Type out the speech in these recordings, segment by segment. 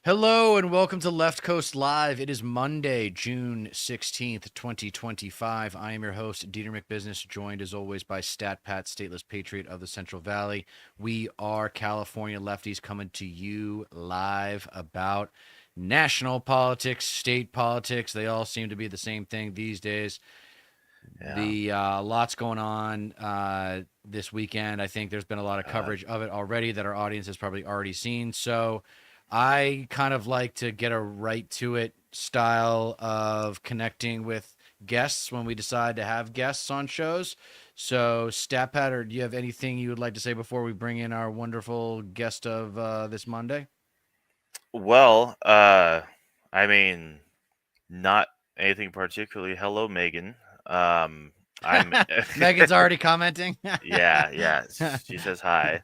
Hello and welcome to Left Coast Live. It is Monday, June 16th, 2025. I am your host, Dieter McBusiness, joined as always by Stat Pat, stateless patriot of the Central Valley. We are California lefties coming to you live about national politics, state politics. They all seem to be the same thing these days. Yeah. The lots going on this weekend. I think there's been a lot of Uh, coverage of it already that our audience has probably already seen. So I kind of like to get a right to it style of connecting with guests when we decide to have guests on shows. So, Stat Pat, or do you have anything you would like to say before we bring in our wonderful guest of this Monday? well, I mean, not anything particularly. Hello, Megan. I'm. Megan's already commenting. Yeah. She says hi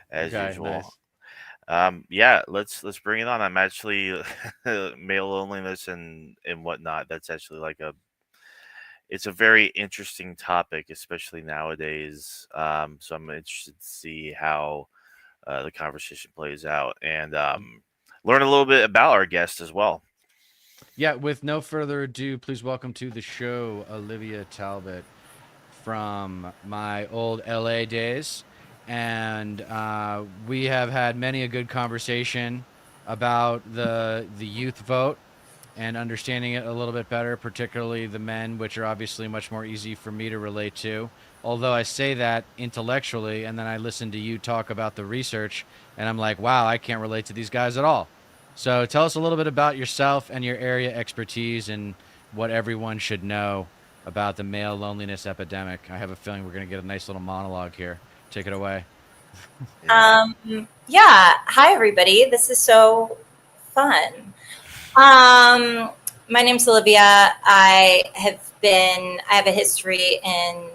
as Okay, usual. nice. Yeah. Let's bring it on. I'm actually male loneliness and whatnot. That's actually it's a very interesting topic, especially nowadays. So I'm interested to see how the conversation plays out and learn a little bit about our guest as well. Yeah, with no further ado, please welcome to the show Olivia Talbott from my old LA days. And we have had many a good conversation about the youth vote and understanding it a little bit better, particularly the men, which are obviously much more easy for me to relate to. Although I say that intellectually, and then I listen to you talk about the research, and I'm like, wow, I can't relate to these guys at all. So tell us a little bit about yourself and your area expertise and what everyone should know about the male loneliness epidemic. I have a feeling we're going to get a nice little monologue here. Take it away. Yeah. Yeah. Hi, everybody. This is so fun. Um, my name's Olivia. I have a history in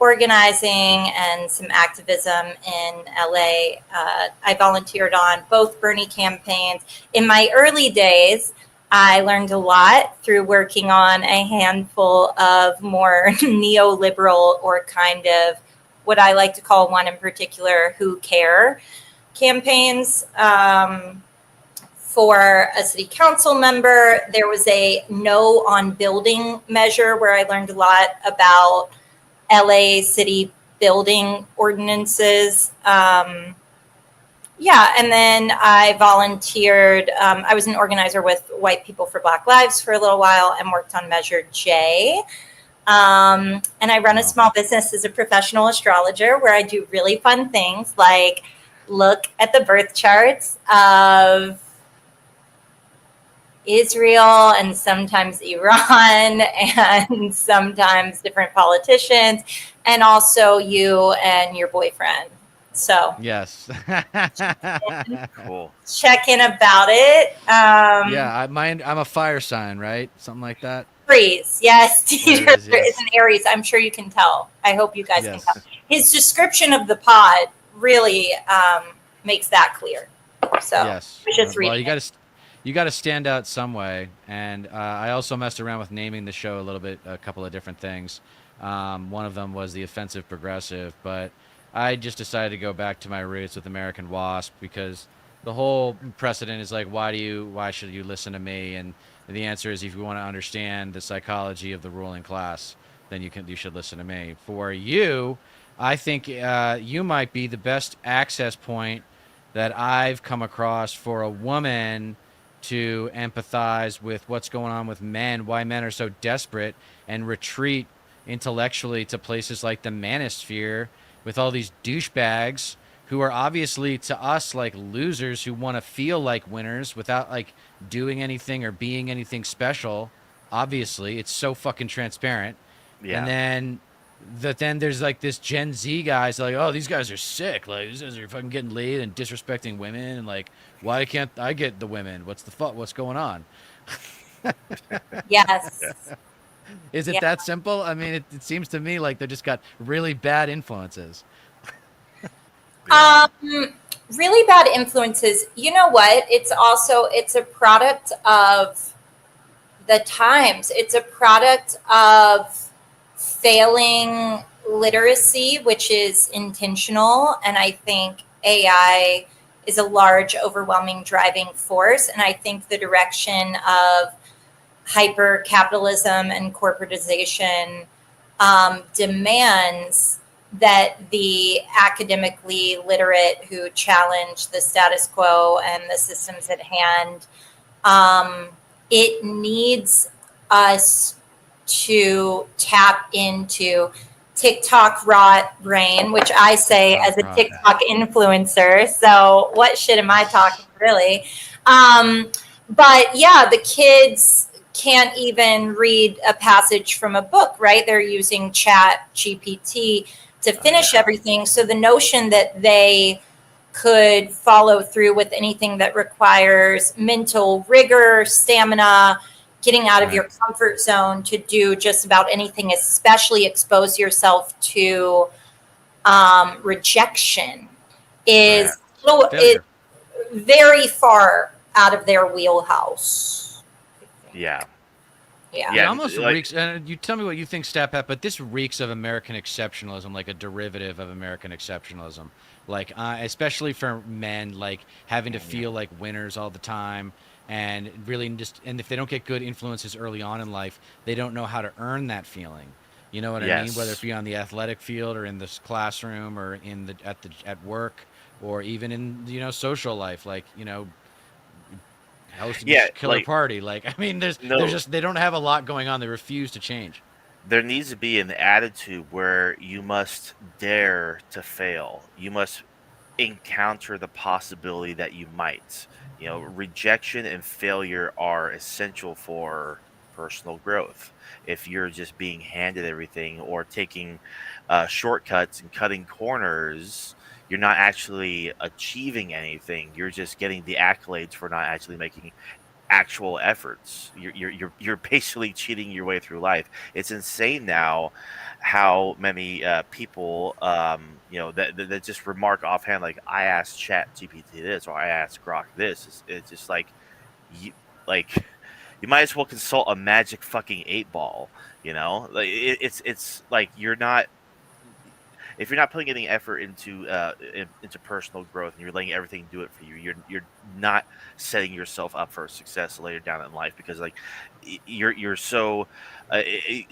organizing and some activism in LA. I volunteered on both Bernie campaigns. In my early days, I learned a lot through working on a handful of more neoliberal or kind of what I like to call one in particular, who care campaigns. For a city council member, there was a no on building measure where I learned a lot about LA city building ordinances. Yeah, and then I volunteered. I was an organizer with White People for Black Lives for a little while and worked on Measure J. And I run a Wow. small business as a professional astrologer where I do really fun things like look at the birth charts of Israel and sometimes Iran and sometimes different politicians, and also you and your boyfriend. So Yes. Cool. check in about it. Yeah, I'm a fire sign, right? Something like that. Aries, yes, There it Peter is. is Yes. an Aries. I'm sure you can tell. I hope you guys can tell. Yes. His description of the pod really makes that clear. So I Yes. was just Well, reading it. you got to stand out some way. And I also messed around with naming the show a little bit, a couple of different things. One of them was the offensive progressive, but I just decided to go back to my roots with American Wasp because the whole precedent is like, why should you listen to me? And the answer is, if you want to understand the psychology of the ruling class, then you should listen to me. For you, I think you might be the best access point that I've come across for a woman to empathize with what's going on with men, why men are so desperate and retreat intellectually to places like the manosphere with all these douchebags who are obviously to us like losers who want to feel like winners without like doing anything or being anything special. Obviously, it's so fucking transparent. And Yeah. then there's like this Gen Z guys like, oh, these guys are sick. Like these guys are fucking getting laid and disrespecting women and like, why can't I get the women? What's the fuck? What's going on? Yes. Is it Yeah. that simple? I mean, it seems to me like they just got really bad influences. Yeah. Really bad influences. You know what? It's a product of the times. It's a product of failing literacy, which is intentional. And I think AI is a large, overwhelming driving force. And I think the direction of hyper capitalism and corporatization demands that the academically literate who challenge the status quo and the systems at hand, it needs us to tap into TikTok rot brain, which I say as a TikTok influencer. So what shit am I talking really? But yeah, the kids can't even read a passage from a book, right? They're using Chat GPT to finish everything. So the notion that they could follow through with anything that requires mental rigor, stamina, getting out of your comfort zone to do just about anything, especially expose yourself to rejection, is very far out of their wheelhouse. Yeah. Yeah. It almost reeks, and you tell me what you think, Stapat, but this reeks of American exceptionalism, like a derivative of American exceptionalism. Like, especially for men, like having to feel like winners all the time, and really just, and if they don't get good influences early on in life, they don't know how to earn that feeling. You know what I mean? Whether it be on the athletic field or in this classroom or in the at work or even in, you know, social life, like, you know, hosting this killer party. Like, I mean, there's just, they don't have a lot going on. They refuse to change. There needs to be an attitude where you must dare to fail. You must encounter the possibility that you might. You know, rejection and failure are essential for personal growth. If you're just being handed everything or taking shortcuts and cutting corners, you're not actually achieving anything. You're just getting the accolades for not actually making actual efforts. You're basically cheating your way through life. It's insane now how many people you know that just remark offhand like I asked Chat GPT this or I asked Grok this. It's just like you like you might as well consult a magic fucking 8 ball. You know, like it's like you're not, if you're not putting any effort into personal growth and you're letting everything do it for you, you're not setting yourself up for success later down in life, because like you're so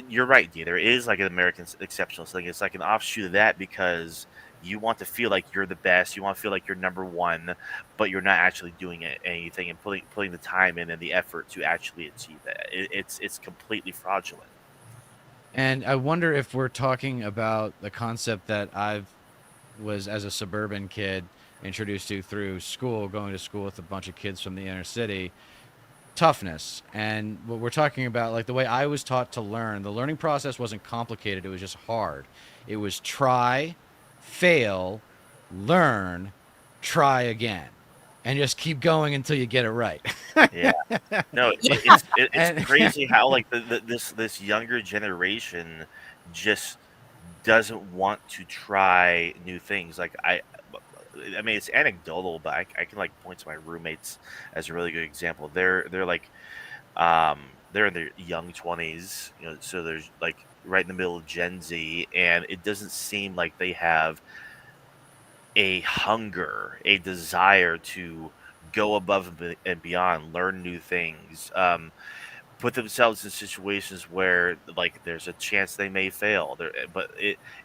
you're right, Dee. There is like an American exceptional thing. It's like an offshoot of that, because you want to feel like you're the best, you want to feel like you're number one, but you're not actually doing anything and putting the time in and the effort to actually achieve that. It's completely fraudulent. And I wonder if we're talking about the concept that was as a suburban kid introduced to through school, going to school with a bunch of kids from the inner city, toughness. And what we're talking about, like the way I was taught to learn, the learning process wasn't complicated, it was just hard. It was try, fail, learn, try again, and just keep going until you get it right. Yeah. No, it's crazy how like this younger generation just doesn't want to try new things. Like I mean, it's anecdotal, but I can like point to my roommates as a really good example. They're like they're in their young 20s, you know, so there's like right in the middle of Gen Z, and it doesn't seem like they have a hunger, a desire to go above and beyond, learn new things, put themselves in situations where like there's a chance they may fail. But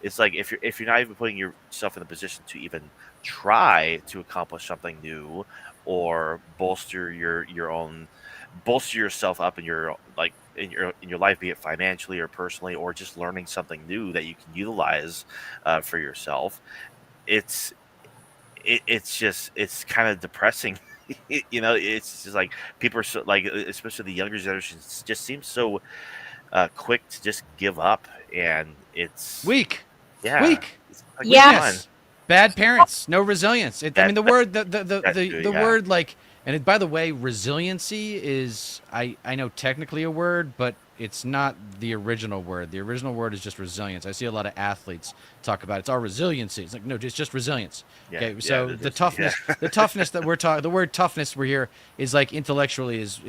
it's like if you're not even putting yourself in a position to even try to accomplish something new or bolster yourself up in your like in your life, be it financially or personally, or just learning something new that you can utilize for yourself. It's it's kind of depressing. You know, it's just like people are so like, especially the younger generation, just seems so quick to just give up, and it's Weak. yeah, Weak. it's like, Yes. Bad parents, no resilience. I mean, the word, the yeah. word, like, and by the way, resiliency is, I know technically a word, but it's not the original word. The original word is just resilience. I see a lot of athletes talk about it. It's our resiliency. It's like, no, it's just resilience. Yeah, Okay, yeah, so it the is. toughness, Yeah. the toughness that we're talking, the word toughness we're here is like intellectually is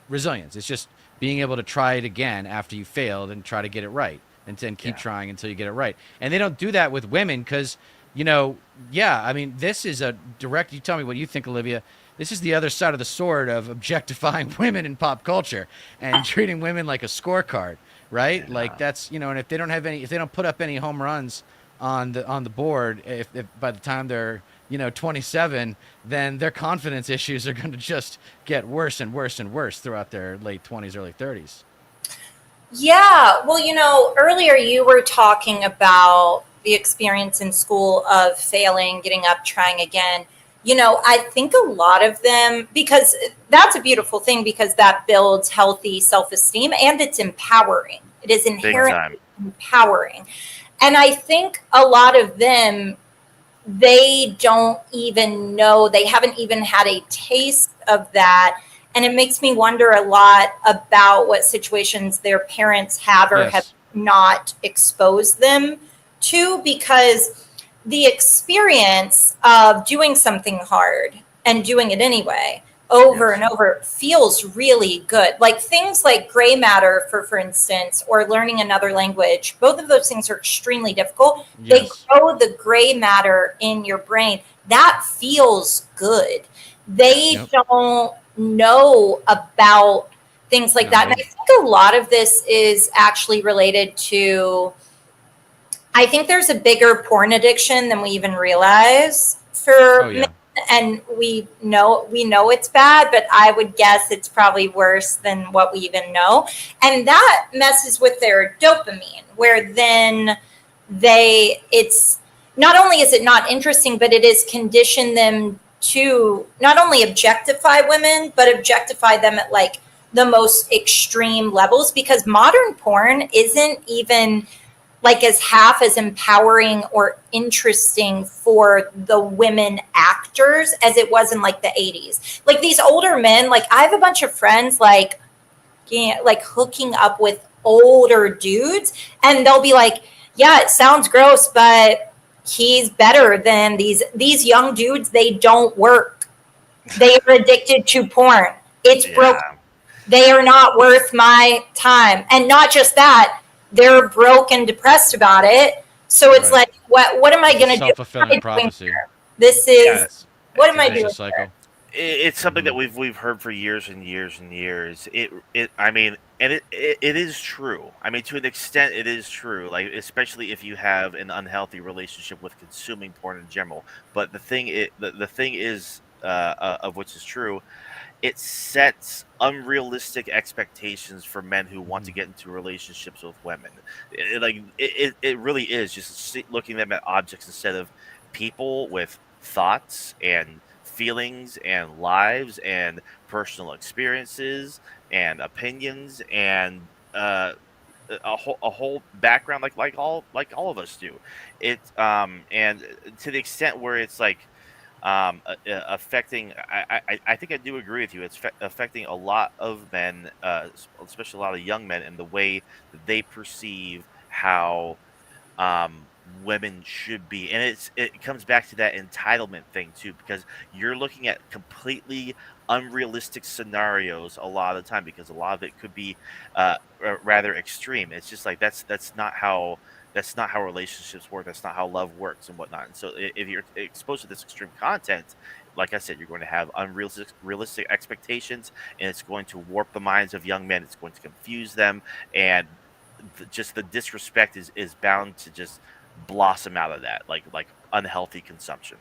resilience. It's just being able to try it again after you failed and try to get it right, and then keep Yeah. trying until you get it right. And they don't do that with women because you know, yeah, I mean, this is a direct. You tell me what you think, Olivia. This is the other side of the sword of objectifying women in pop culture and treating women like a scorecard, right? Like Yeah. that's and if they don't have any, if they don't put up any home runs on the board, if by the time they're 27, then their confidence issues are going to just get worse and worse and worse throughout their late 20s, early 30s. Yeah, well, earlier you were talking about the experience in school of failing, getting up, trying again. I think a lot of them, because that's a beautiful thing, because that builds healthy self esteem and it's empowering. It is Big Right. time. inherently empowering. And I think a lot of them, they don't even know, they haven't even had a taste of that. And it makes me wonder a lot about what situations their parents have or have Yes. not exposed them to, because the experience of doing something hard and doing it anyway over Yes. and over feels really good. Like things like gray matter, for instance, or learning another language, both of those things are extremely difficult. They Yes. grow the gray matter in your brain. That feels good. They Yep. don't know about things like that. And No. I think a lot of this is actually related to, I think there's a bigger porn addiction than we even realize Oh for men, yeah. and we know it's bad, but I would guess it's probably worse than what we even know. And that messes with their dopamine, where then it's not only is it not interesting, but it is conditioned them to not only objectify women, but objectify them at like the most extreme levels, because modern porn isn't even like as half as empowering or interesting for the women actors as it was in like the 80s. Like these older men, like I have a bunch of friends like like hooking up with older dudes, and they'll be like, yeah, it sounds gross, but he's better than these young dudes. They don't work. They are addicted to porn. It's broken. Yeah. They are not worth my time. And not just that, they're broke and depressed about it. So it's Right. like, what am I It's a going to do? What am self-fulfilling I doing prophecy. here? This Yeah. is, It's what am it's a I vicious doing cycle. It's something Hmm. that we've heard for years and years and years. It I mean, and it is true. I mean, to an extent, it is true. Like especially if you have an unhealthy relationship with consuming porn in general. But the thing is, of which is true, it sets unrealistic expectations for men who want to Hmm. get into relationships with women. It really is just looking at them at objects instead of people with thoughts and feelings and lives and personal experiences and opinions and a whole background like all of us do. And to the extent where it's like affecting. I think I do agree with you. It's affecting a lot of men, especially a lot of young men, in the way that they perceive how women should be, and it comes back to that entitlement thing too, because you're looking at completely unrealistic scenarios a lot of the time, because a lot of it could be rather extreme. It's just like that's not how relationships work. That's not how love works and whatnot. And so if you're exposed to this extreme content, like I said, you're going to have unrealistic expectations, and it's going to warp the minds of young men. It's going to confuse them, and just the disrespect is bound to just blossom out of that, like unhealthy consumption.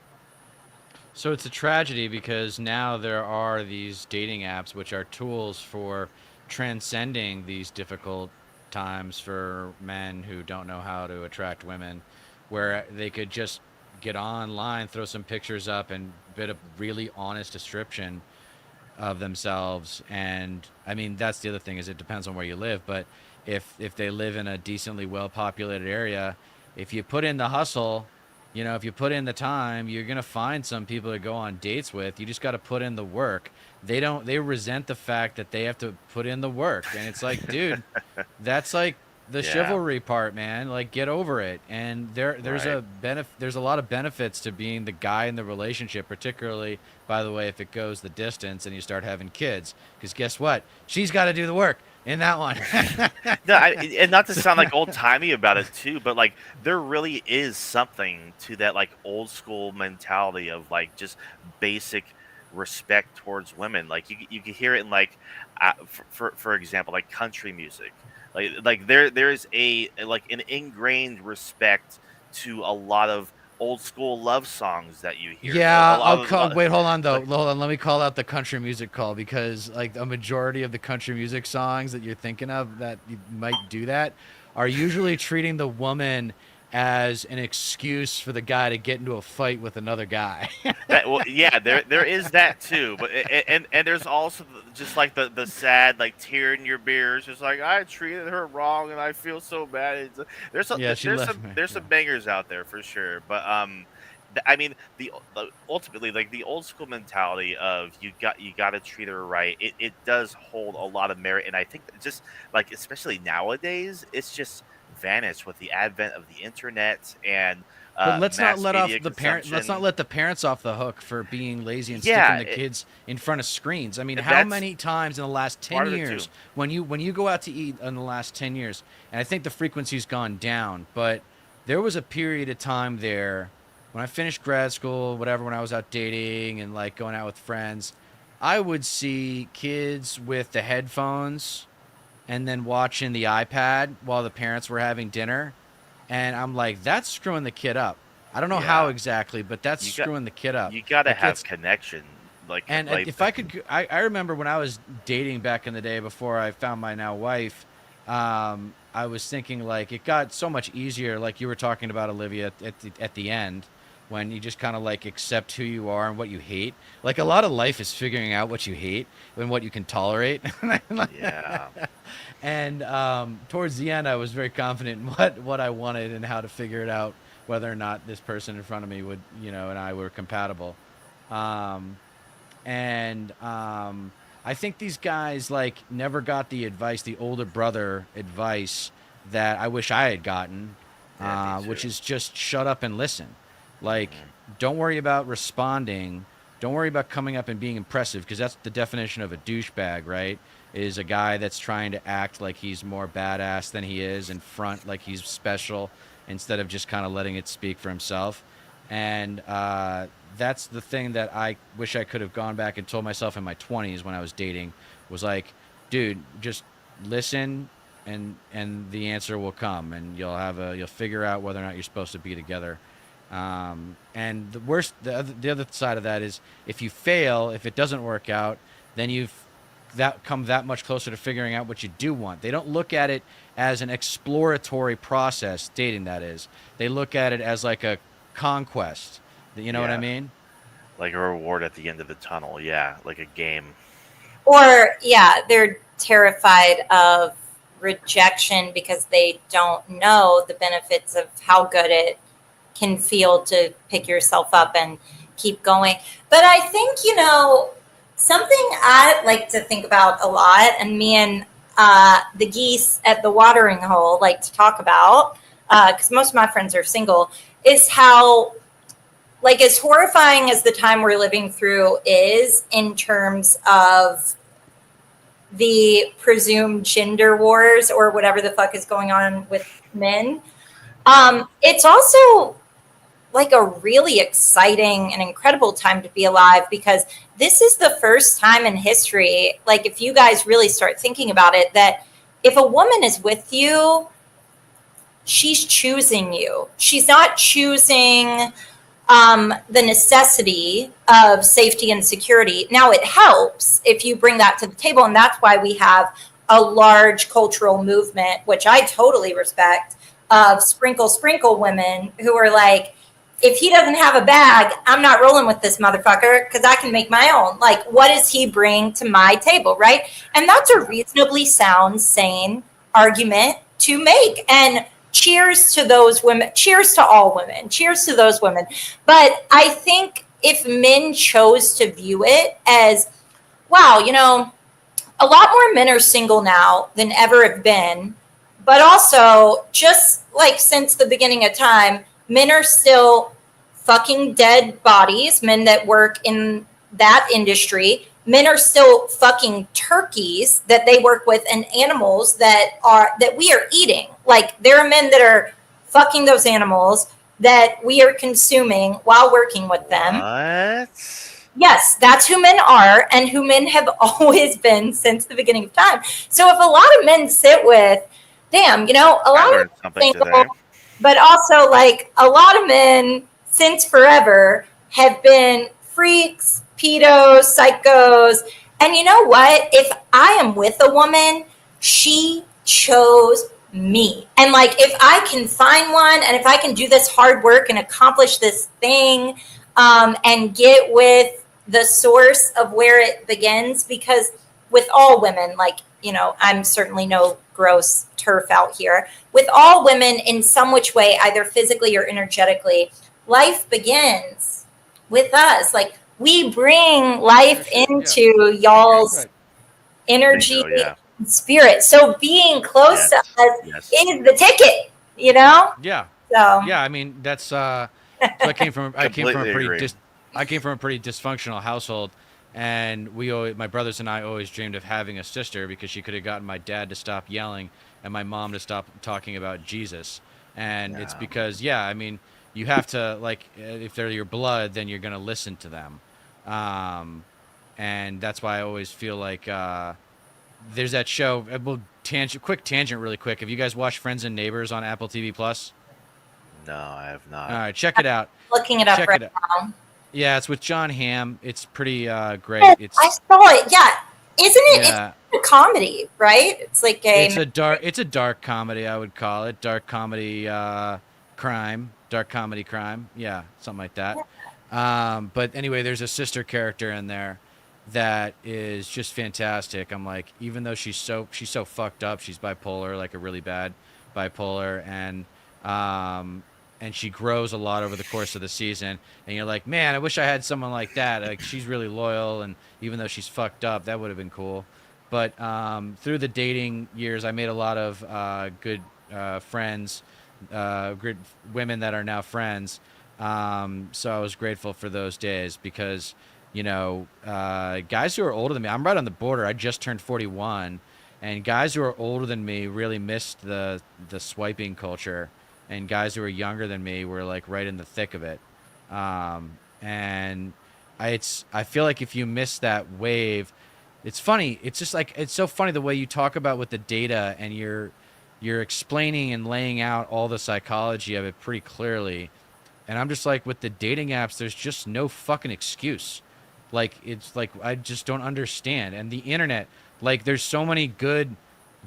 So it's a tragedy because now there are these dating apps which are tools for transcending these difficult times for men who don't know how to attract women, where they could just get online, throw some pictures up, and bit a really honest description of themselves. And I mean, that's the other thing, is it depends on where you live, but if they live in a decently well populated area, if you put in the hustle, if you put in the time, you're going to find some people to go on dates with. You just got to put in the work. They resent the fact that they have to put in the work, and it's like, dude, that's like the Yeah, chivalry part, man. Like, get over it. And right. there's a lot of benefits to being the guy in the relationship, particularly, by the way, if it goes the distance and you start having kids, because guess what, she's got to do the work. in that one. No, and not to sound like old timey about it too, but like there really is something to that like old school mentality of like just basic respect towards women. Like you can hear it in like for example like country music. Like there is a like an ingrained respect to a lot of old school love songs that you hear. Yeah, A I'll lot, call. Wait, hold on though. like Hold on. Let me call out the country music call because like a majority of the country music songs that you're thinking of that you might do that are usually treating the woman as an excuse for the guy to get into a fight with another guy. that well, yeah, there is that too, but and there's also just like the sad like tear in your beer. It's just like I treated her wrong and I feel so bad. There's some Yeah, she left me. there's Yeah. some bangers out there for sure, but I mean the ultimately like the old school mentality of you got to treat her right. It does hold a lot of merit, and I think that just like especially nowadays, it's just vanished with the advent of the internet and But let's not mass let off media the parent. Let's not consumption. let the parents off the hook for being lazy and sticking Yeah, the kids in front of screens. I mean, how that's many times in the last part ten of it too. years when you go out to eat in the last 10 years, and I think the frequency's gone down, but there was a period of time there when I finished grad school, whatever, when I was out dating and like going out with friends, I would see kids with the headphones and then watching the iPad while the parents were having dinner, and I'm like, that's screwing the kid up. I don't know how Yeah, exactly, but that's you got screwing the kid up. you got to Like have it's connection. and Like if I could, I remember when I was dating back in the day before I found my now wife. I was thinking like it got so much easier, like you were talking about Olivia at the end, when you just kind of like accept who you are and what you hate. Like a lot of life is figuring out what you hate and what you can tolerate. yeah, And towards the end, I was very confident in what I wanted and how to figure it out, whether or not this person in front of me would, and I were compatible. Um, and I think these guys like never got the advice, the older brother advice that I wish I had gotten, yeah, me which too. is just shut up and listen. Like, Hmm. don't worry about responding. Don't worry about coming up and being impressive because that's the definition of a douchebag, right? Is a guy that's trying to act like he's more badass than he is and front like he's special instead of just kind of letting it speak for himself. And that's the thing that I wish I could have gone back and told myself in my 20s when I was dating was like, dude, just listen and the answer will come and you'll figure out whether or not you're supposed to be together. And the other side of that is if you fail, if it doesn't work out, then you've that come that much closer to figuring out what you do want. They don't look at it as an exploratory process, dating that is. They look at it as like a conquest. You know what I Yeah, mean? like a reward at the end of the tunnel. Yeah, like a game. Or, yeah, they're terrified of rejection because they don't know the benefits of how good it can feel to pick yourself up and keep going. But I think, something I like to think about a lot, and me and the geese at the watering hole like to talk about, because most of my friends are single, is how, like, as horrifying as the time we're living through is in terms of the presumed gender wars or whatever the fuck is going on with men. Yeah, It's also like a really exciting and incredible time to be alive because this is the first time in history, like if you guys really start thinking about it, that if a woman is with you, she's choosing you. She's not choosing the necessity of safety and security. Now, it helps if you bring that to the table, and that's why we have a large cultural movement, which I totally respect, of sprinkle, sprinkle women who are like, if he doesn't have a bag, I'm not rolling with this motherfucker because I can make my own. Like, what does he bring to my table, right? And that's a yeah. reasonably sound, sane argument to make. And cheers to those women. Cheers to all women. Cheers to those women. But I think if men chose to view it as, wow, a lot more men are single now than ever have been. But also, just like since the beginning of time, men are still fucking dead bodies, men that work in that industry. men are still fucking turkeys that they work with and animals that we are eating. Like there are men that are fucking those animals that we are consuming while working with them. What? Yes, that's who men are and who men have always been since the beginning of time. So if a lot of men sit with, damn, a I lot of learned something single, today. but also like a lot of men since forever have been freaks, pedos, psychos. And you know what? If I am with a woman, she chose me. And like if I can find one and if I can do this hard work and accomplish this thing, and get with the source of where it begins, because with all women, like, I'm certainly no gross turf out here. With all women, in some which way, either physically or energetically, life begins with us. Like, we bring life into y'all's energy Yeah. and spirit. So being close to us Yes. is the ticket, Yeah. So Yeah, I mean that's so I came from a Completely pretty agree. I came from a pretty dysfunctional household, and my brothers and I always dreamed of having a sister because she could have gotten my dad to stop yelling and my mom to stop talking about Jesus. And it's Yeah. because I mean you have to, like, if they're your blood, then you're gonna listen to them, um, and that's why I always feel like there's that show. Well, quick tangent, really quick. Have you guys watched Friends and Neighbors on Apple TV Plus? No, I have All not. right, check it out. looking it up Check right it out. now. Yeah, it's with John Hamm. It's pretty Oh, great. I saw it. Yeah. Isn't it? Yeah, It's a comedy, right? It's like a. it's a dark comedy, I would call it. Dark comedy crime. Dark comedy crime. Yeah, something like that. But anyway, there's a sister character in there that is just fantastic. I'm like, even though she's so fucked up, she's bipolar, like a really bad bipolar, um and she grows a lot over the course of the season, and you're like, man, I wish I had someone like that. Like, she's really loyal, and even though she's fucked up, that would have been cool. But through the dating years, I made a lot of good friends, good women that are now friends. So I was grateful for those days because, guys who are older than me, I'm right on the border. I just turned 41, and guys who are older than me really missed the swiping culture, and guys who are younger than me were like right in the thick of it. And I feel like if you miss that wave, it's funny. It's just like, it's so funny the way you talk about with the data, and you're explaining and laying out all the psychology of it pretty clearly. And I'm just like, with the dating apps, there's just no fucking excuse. Like, it's like, I just don't understand. And the internet, like, there's so many good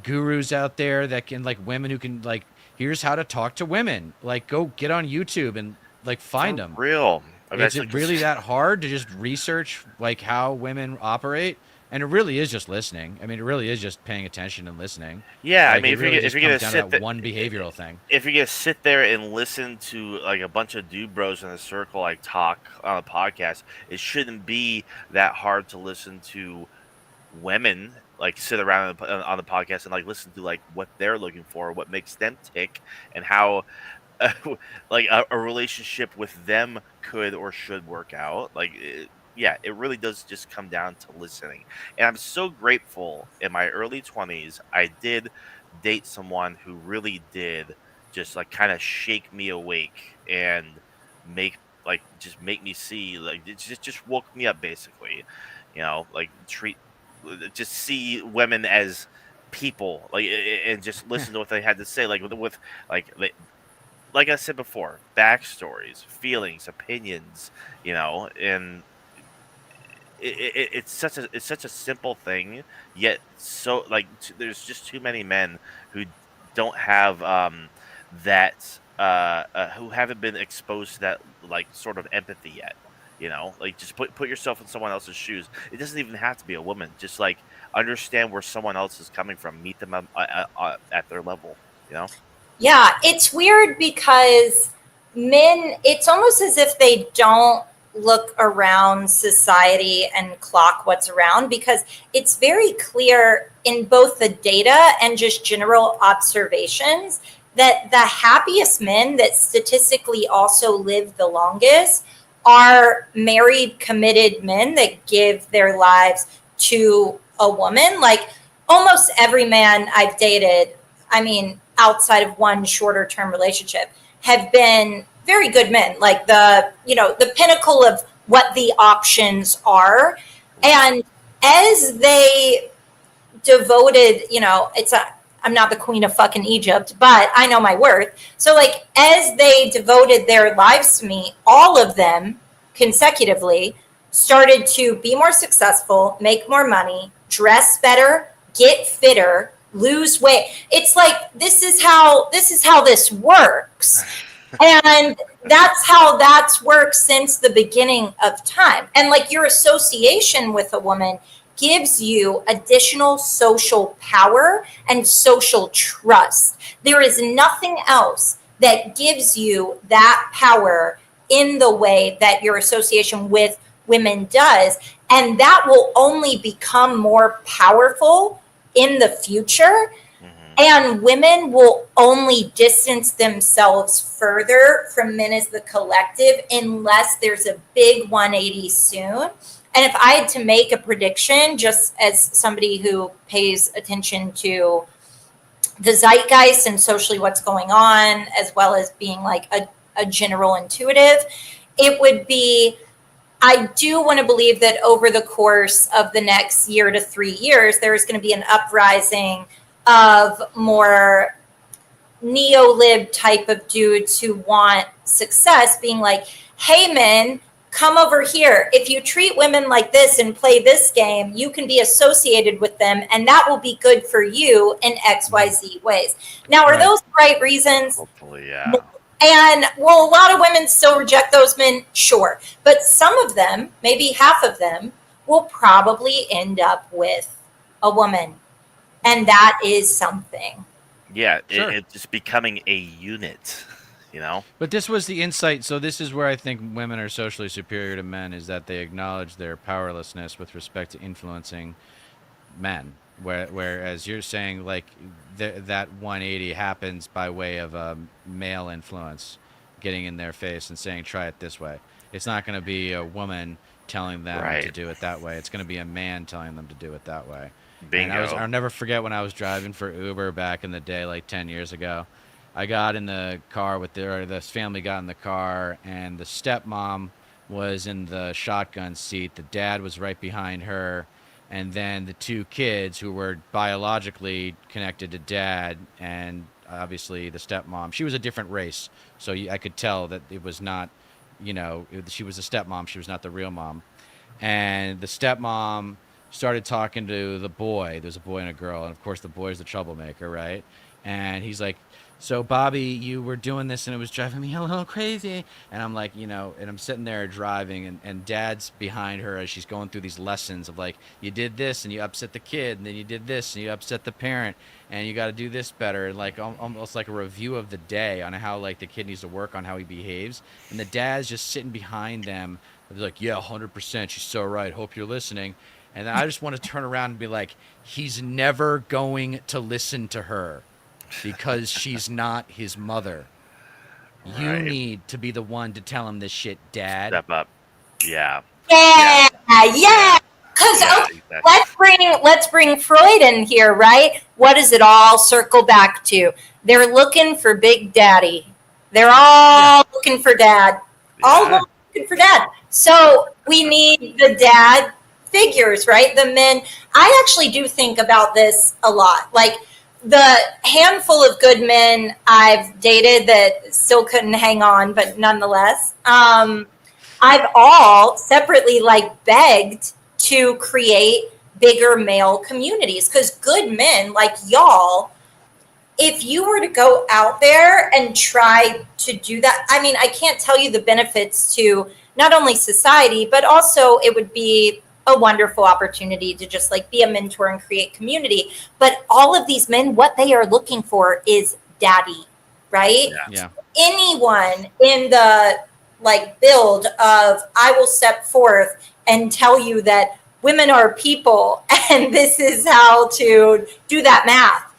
gurus out there that can, like, women who can, like, here's how to talk to women. Like, go get on YouTube and, like, find For them. real. I've Is actually it really that hard to just research, like, how women operate? And it really is just listening. I mean, it really is just paying attention and listening. Yeah, I Like, mean, it if really you're just if you're comes gonna down to sit that one behavioral thing. if you're gonna sit there and listen to like a bunch of dude bros in a circle like talk on a podcast, it shouldn't be that hard to listen to women like sit around on the podcast and like listen to like what they're looking for, what makes them tick, and how like a relationship with them could or should work out. Yeah, it really does just come down to listening. And I'm so grateful in my early 20s, I did date someone who really did just like kind of shake me awake and just make me see, like it just woke me up basically, like treat just see women as people, and just listen to what they had to say, like with like like I said before, backstories, feelings, opinions, and it's such a simple thing, yet so like there's just too many men who don't have who haven't been exposed to that like sort of empathy yet. Like just put yourself in someone else's shoes. It doesn't even have to be a woman. Just like understand where someone else is coming from. Meet them at their level. You know. Yeah, it's weird because men, it's almost as if they don't look around society and clock what's around, because it's very clear in both the data and just general observations that the happiest men that statistically also live the longest are married, committed men that give their lives to a woman. Like almost every man I've dated, I mean, outside of one shorter term relationship, have been very good men, like the pinnacle of what the options are. And as they devoted, I'm not the queen of fucking Egypt, but I know my worth. So like as they devoted their lives to me, all of them consecutively started to be more successful, make more money, dress better, get fitter, lose weight. It's like this is how this works. And that's worked since the beginning of time. And like your association with a woman gives you additional social power and social trust. There is nothing else that gives you that power in the way that your association with women does. And that will only become more powerful in the future. And women will only distance themselves further from men as the collective unless there's a big 180 soon. And if I had to make a prediction, just as somebody who pays attention to the zeitgeist and socially what's going on, as well as being like a general intuitive, it would be, I do want to believe that over the course of the next year to 3 years, there is going to be an uprising of more neo-lib type of dudes who want success, being like, hey, men, come over here. If you treat women like this and play this game, you can be associated with them, and that will be good for you in XYZ ways. Now, are those the right reasons? Hopefully, yeah. And will a lot of women still reject those men? Sure. But some of them, maybe half of them, will probably end up with a woman. And that is something. Yeah, Sure. it's just becoming a unit, you know? But this was the insight. So this is where I think women are socially superior to men, is that they acknowledge their powerlessness with respect to influencing men. Whereas you're saying like that 180 happens by way of a male influence getting in their face and saying, try it this way. It's not going to be a woman telling them to Right. do it that way. It's going to be a man telling them to do it that way. And Bingo. I'll never forget when I was driving for Uber back in the day, like 10 years ago. I got in the car this family got in the car, and the stepmom was in the shotgun seat. The dad was right behind her, and then the two kids who were biologically connected to dad, and obviously the stepmom. She was a different race, so I could tell that it was not, she was a stepmom. She was not the real mom. And the stepmom started talking to the boy. There's a boy and a girl, and of course the boy's the troublemaker, right? And he's like, so Bobby, you were doing this and it was driving me a little crazy. And I'm like, and I'm sitting there driving, and dad's behind her as she's going through these lessons of like, you did this and you upset the kid, and then you did this and you upset the parent, and you got to do this better. And like almost like a review of the day on how like the kid needs to work on how he behaves. And the dad's just sitting behind them. They're like, yeah, 100%. She's so right. Hope you're listening. And then I just want to turn around and be like, he's never going to listen to her because she's not his mother. You Right. need to be the one to tell him this shit, Dad. Step up. Yeah. Yeah. Because Yeah, exactly. let's bring Freud in here, right? What does it all circle back to? They're looking for Big Daddy. They're all looking for Dad. All of them looking for Dad. So we need the dad figures, right? The men. I actually do think about this a lot. Like the handful of good men I've dated that still couldn't hang on, but nonetheless, I've all separately like begged to create bigger male communities, because good men like y'all, if you were to go out there and try to do that, I mean, I can't tell you the benefits to not only society, but also it would be a wonderful opportunity to just like be a mentor and create community. But all of these men, what they are looking for is daddy, right? Yeah. Anyone in the like build of I will step forth and tell you that women are people and this is how to do that math.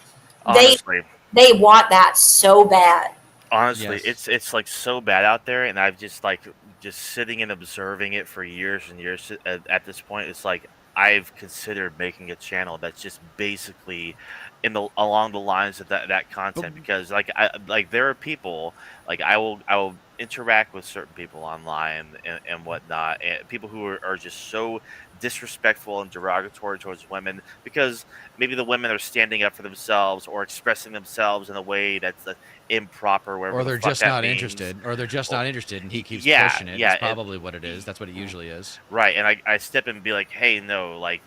Honestly. They want that so bad. Honestly, Yes. it's like so bad out there, and I've just like just sitting and observing it for years and years at this point, it's like I've considered making a channel that's just basically in the along the lines of that But content, because like there are people, like I will interact with certain people online and whatnot, and people who are just so disrespectful and derogatory towards women because maybe the women are standing up for themselves or expressing themselves in a way that's improper, whatever or the they're fuck just that not means. interested, or they're just Or not interested, and he keeps yeah, pushing it. It's yeah, probably what it is. y- That's what it usually is. right. And I step in and be like, hey, no, like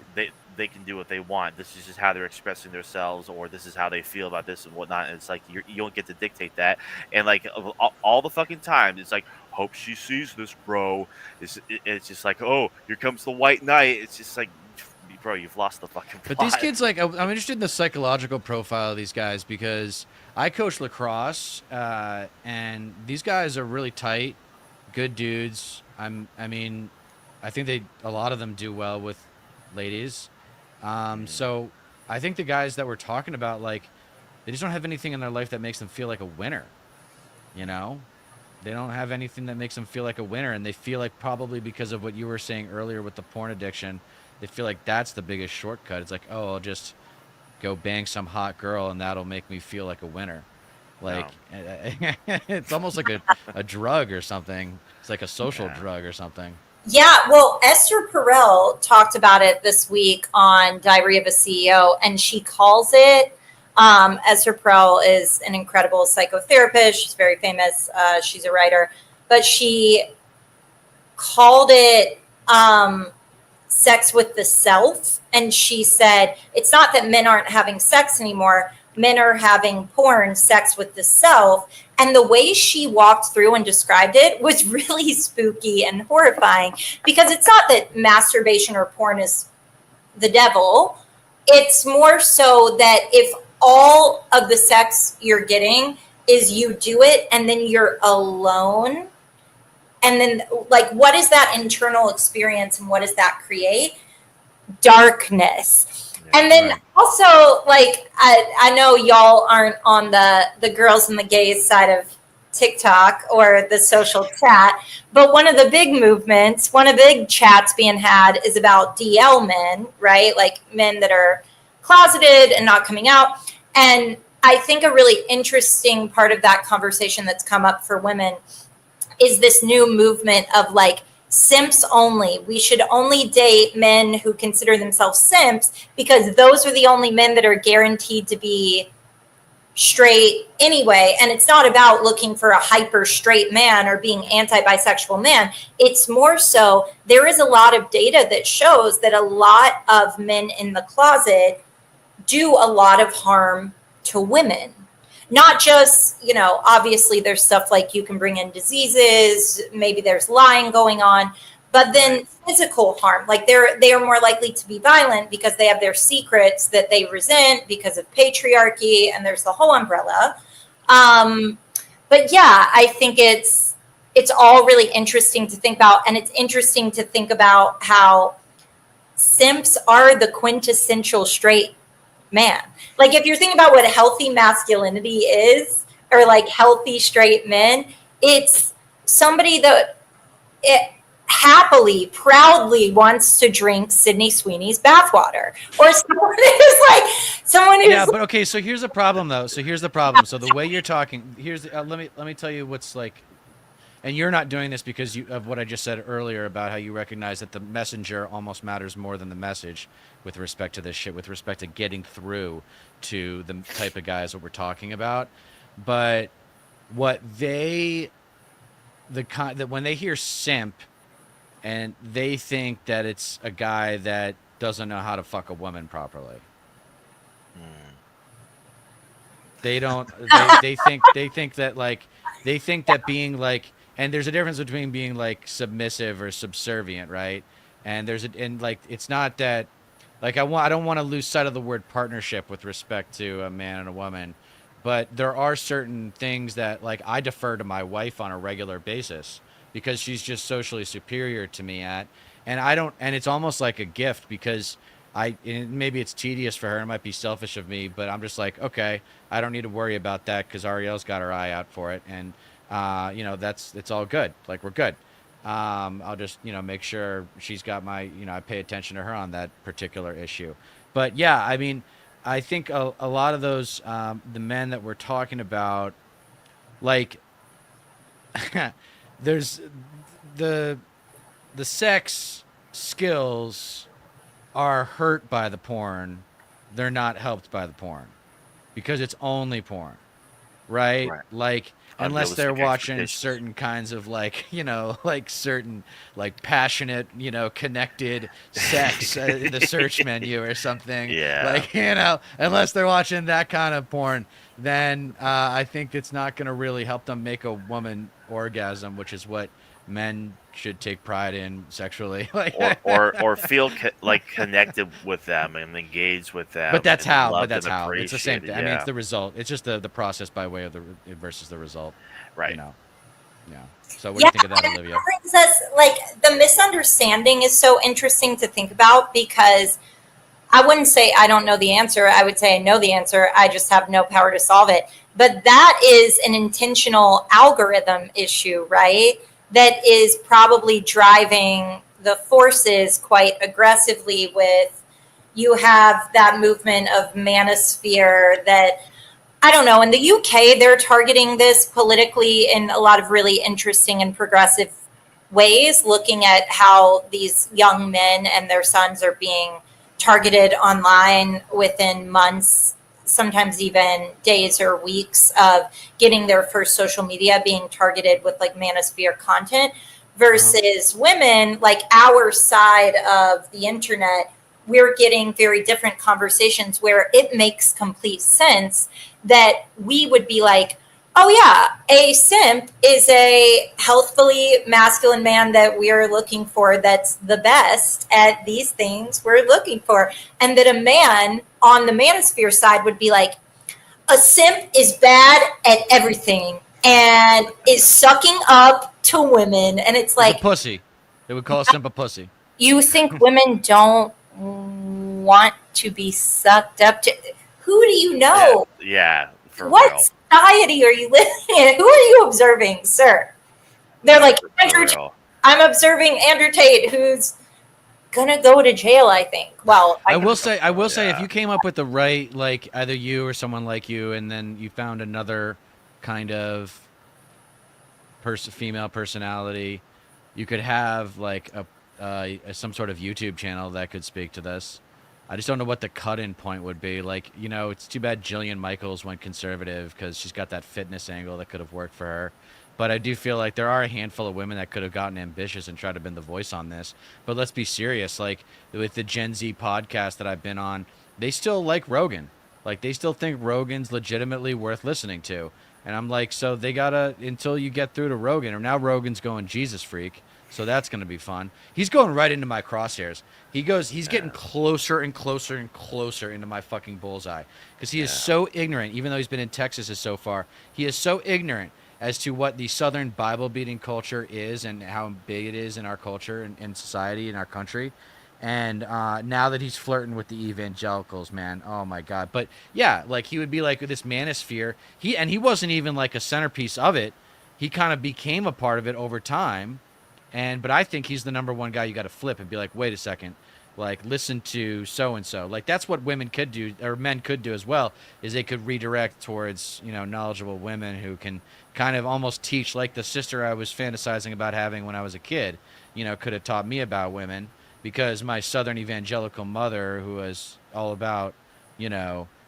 they can do what they want. This is just how they're expressing themselves, or this is how they feel about this and whatnot. And it's like you don't get to dictate that. And like all the fucking time, it's like, hope she sees this, bro. It's just like, oh, here comes the white knight. It's just like, bro, you've lost the fucking But these plot. kids, like, I'm interested in the psychological profile of these guys because I coach lacrosse, and these guys are really tight, good dudes. I mean, I think a lot of them do well with ladies. Mhm. So I think the guys that we're talking about, like, they just don't have anything in their life that makes them feel like a winner. You know, they don't have anything that makes them feel like a winner, and they feel like probably because of what you were saying earlier with the porn addiction, they feel like that's the biggest shortcut. It's like, oh, I'll just go bang some hot girl and that'll make me feel like a winner. Like No. it's almost like a drug or something. It's like a social Yeah. drug or something. Yeah, well, Esther Perel talked about it this week on Diary of a CEO, and she calls it. Esther Perel is an incredible psychotherapist. She's very famous. She's a writer, but she called it sex with the self. And she said, it's not that men aren't having sex anymore, men are having porn, sex with the self. And the way she walked through and described it was really spooky and horrifying because it's not that masturbation or porn is the devil. It's more so that if all of the sex you're getting is you do it and then you're alone, and then like what is that internal experience and what does that create? Darkness. Yeah. And then Right. also, like, I know y'all aren't on the girls and the gays side of TikTok or the social chat, but one of the big movements, one of the big chats being had is about DL men, right? Like men that are closeted and not coming out. And I think a really interesting part of that conversation that's come up for women is this new movement of like simps only. We should only date men who consider themselves simps because those are the only men that are guaranteed to be straight anyway. And it's not about looking for a hyper straight man or being anti-bisexual man. It's more so there is a lot of data that shows that a lot of men in the closet do a lot of harm to women. Not just, obviously there's stuff like you can bring in diseases, maybe there's lying going on, but Right. then physical harm. Like they are more likely to be violent because they have their secrets that they resent because of patriarchy, and there's the whole umbrella. Um, but yeah, I think it's all really interesting to think about, and it's interesting to think about how simps are the quintessential straight man. Like if you're thinking about what healthy masculinity is, or like healthy straight men, it's somebody that it happily, proudly wants to drink Sydney Sweeney's bathwater, or someone who's like someone Yeah, who's but okay. So here's the problem, though. So here's the problem. So the way you're talking, let me tell you what's like. And you're not doing this because of what I just said earlier about how you recognize that the messenger almost matters more than the message with respect to this shit, with respect to getting through to the type of guys that we're talking about. But what that when they hear simp and they think that it's a guy that doesn't know how to fuck a woman properly. Mm. They don't. They think that like they think that being like, and there's a difference between being like submissive or subservient, right? And like it's not that like I don't want to lose sight of the word partnership with respect to a man and a woman, but there are certain things that like I defer to my wife on a regular basis because she's just socially superior to me at, and I don't, and it's almost like a gift because maybe it's tedious for her, it might be selfish of me, but I'm just like, okay, I don't need to worry about that because Ariel's got her eye out for it, and that's it's all good. Like we're good. I'll just, make sure she's got my, I pay attention to her on that particular issue. But yeah, I mean, I think a lot of those, the men that we're talking about, like, there's the the sex skills are hurt by the porn. They're not helped by the porn because it's only porn, right? Right. Like, unless they're Unrealistic watching expectations. certain kinds of, like, like certain, like, passionate, connected sex in the search menu or something, Yeah. like, unless they're watching that kind of porn, then I think it's not going to really help them make a woman orgasm, which is what men should take pride in sexually. Like, Or feel like connected with them and engaged with but them that's and how. But loved that's and how. It's the same appreciated. thing. I mean, it's Yeah. the result. It's just the process by way of the versus the result. You Right. know. Yeah. So what do Yeah, you think of that, and that Olivia? brings us like the misunderstanding is so interesting to think about because I wouldn't say I don't know the answer. I would say I know the answer. I just have no power to solve it. But that is an intentional algorithm issue, right? That is probably driving the forces quite aggressively with you have that movement of manosphere that I don't know. In the UK, they're targeting this politically in a lot of really interesting and progressive ways, looking at how these young men and their sons are being targeted online within months, sometimes even days or weeks of getting their first social media being targeted with like manosphere content Uh-huh. versus women, like our side of the internet. We're getting very different conversations where it makes complete sense that we would be like, oh yeah, a simp is a healthfully masculine man that we're looking for that's the best at these things we're looking for. And that a man on the manosphere side would be like, a simp is bad at everything and is sucking up to women. And it's He's a like, pussy. They would call a simp a pussy. you think women don't want to be sucked up to? Who do you Yeah. know? Yeah. For What real. society are you living in? Who are you observing, sir? They're Yeah. like, For Andrew Tate. real. I'm observing Andrew Tate, who's gonna go to jail, I think. Well, I can. I will say, if Yeah. you came up with the right, like, either you or someone like you, and then you found another kind of female personality, you could have like some sort of YouTube channel that could speak to this. I just don't know what the cut-in point would be. Like, it's too bad Jillian Michaels went conservative because she's got that fitness angle that could have worked for her. But I do feel like there are a handful of women that could have gotten ambitious and tried to been the voice on this. But let's be serious. Like, with the Gen Z podcast that I've been on, they still like Rogan. Like, they still think Rogan's legitimately worth listening to. And I'm like, so they gotta, until you get through to Rogan, or now Rogan's going Jesus freak, so that's gonna be fun. He's going right into my crosshairs. He's getting Yeah. closer and closer and closer into my fucking bullseye because he is Yeah. so ignorant. Even though he's been in Texas so far, he is so ignorant as to what the Southern Bible beating culture is and how big it is in our culture and society in our country. And now that he's flirting with the evangelicals, man, oh my god! But yeah, like he would be like this manosphere. He wasn't even like a centerpiece of it. He kind of became a part of it over time. But I think he's the number one guy you got to flip and be like, wait a second, like listen to so and so. Like that's what women could do or men could do as well. Is they could redirect towards knowledgeable women who can kind of almost teach, like the sister I was fantasizing about having when I was a kid. Could have taught me about women because my Southern evangelical mother, who was all about,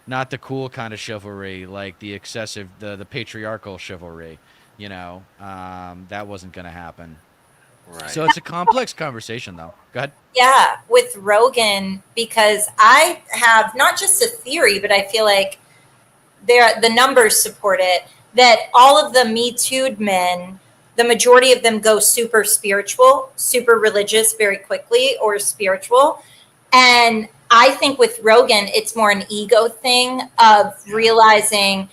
not the cool kind of chivalry, like the excessive, the patriarchal chivalry, that wasn't going to happen. Right. So it's a complex conversation, though. Go ahead. Yeah, with Rogan, because I have not just a theory, but I feel like the numbers support it, that all of the Me Too'd men, the majority of them go super spiritual, super religious very quickly, or spiritual. And I think with Rogan, it's more an ego thing of Yeah. realizing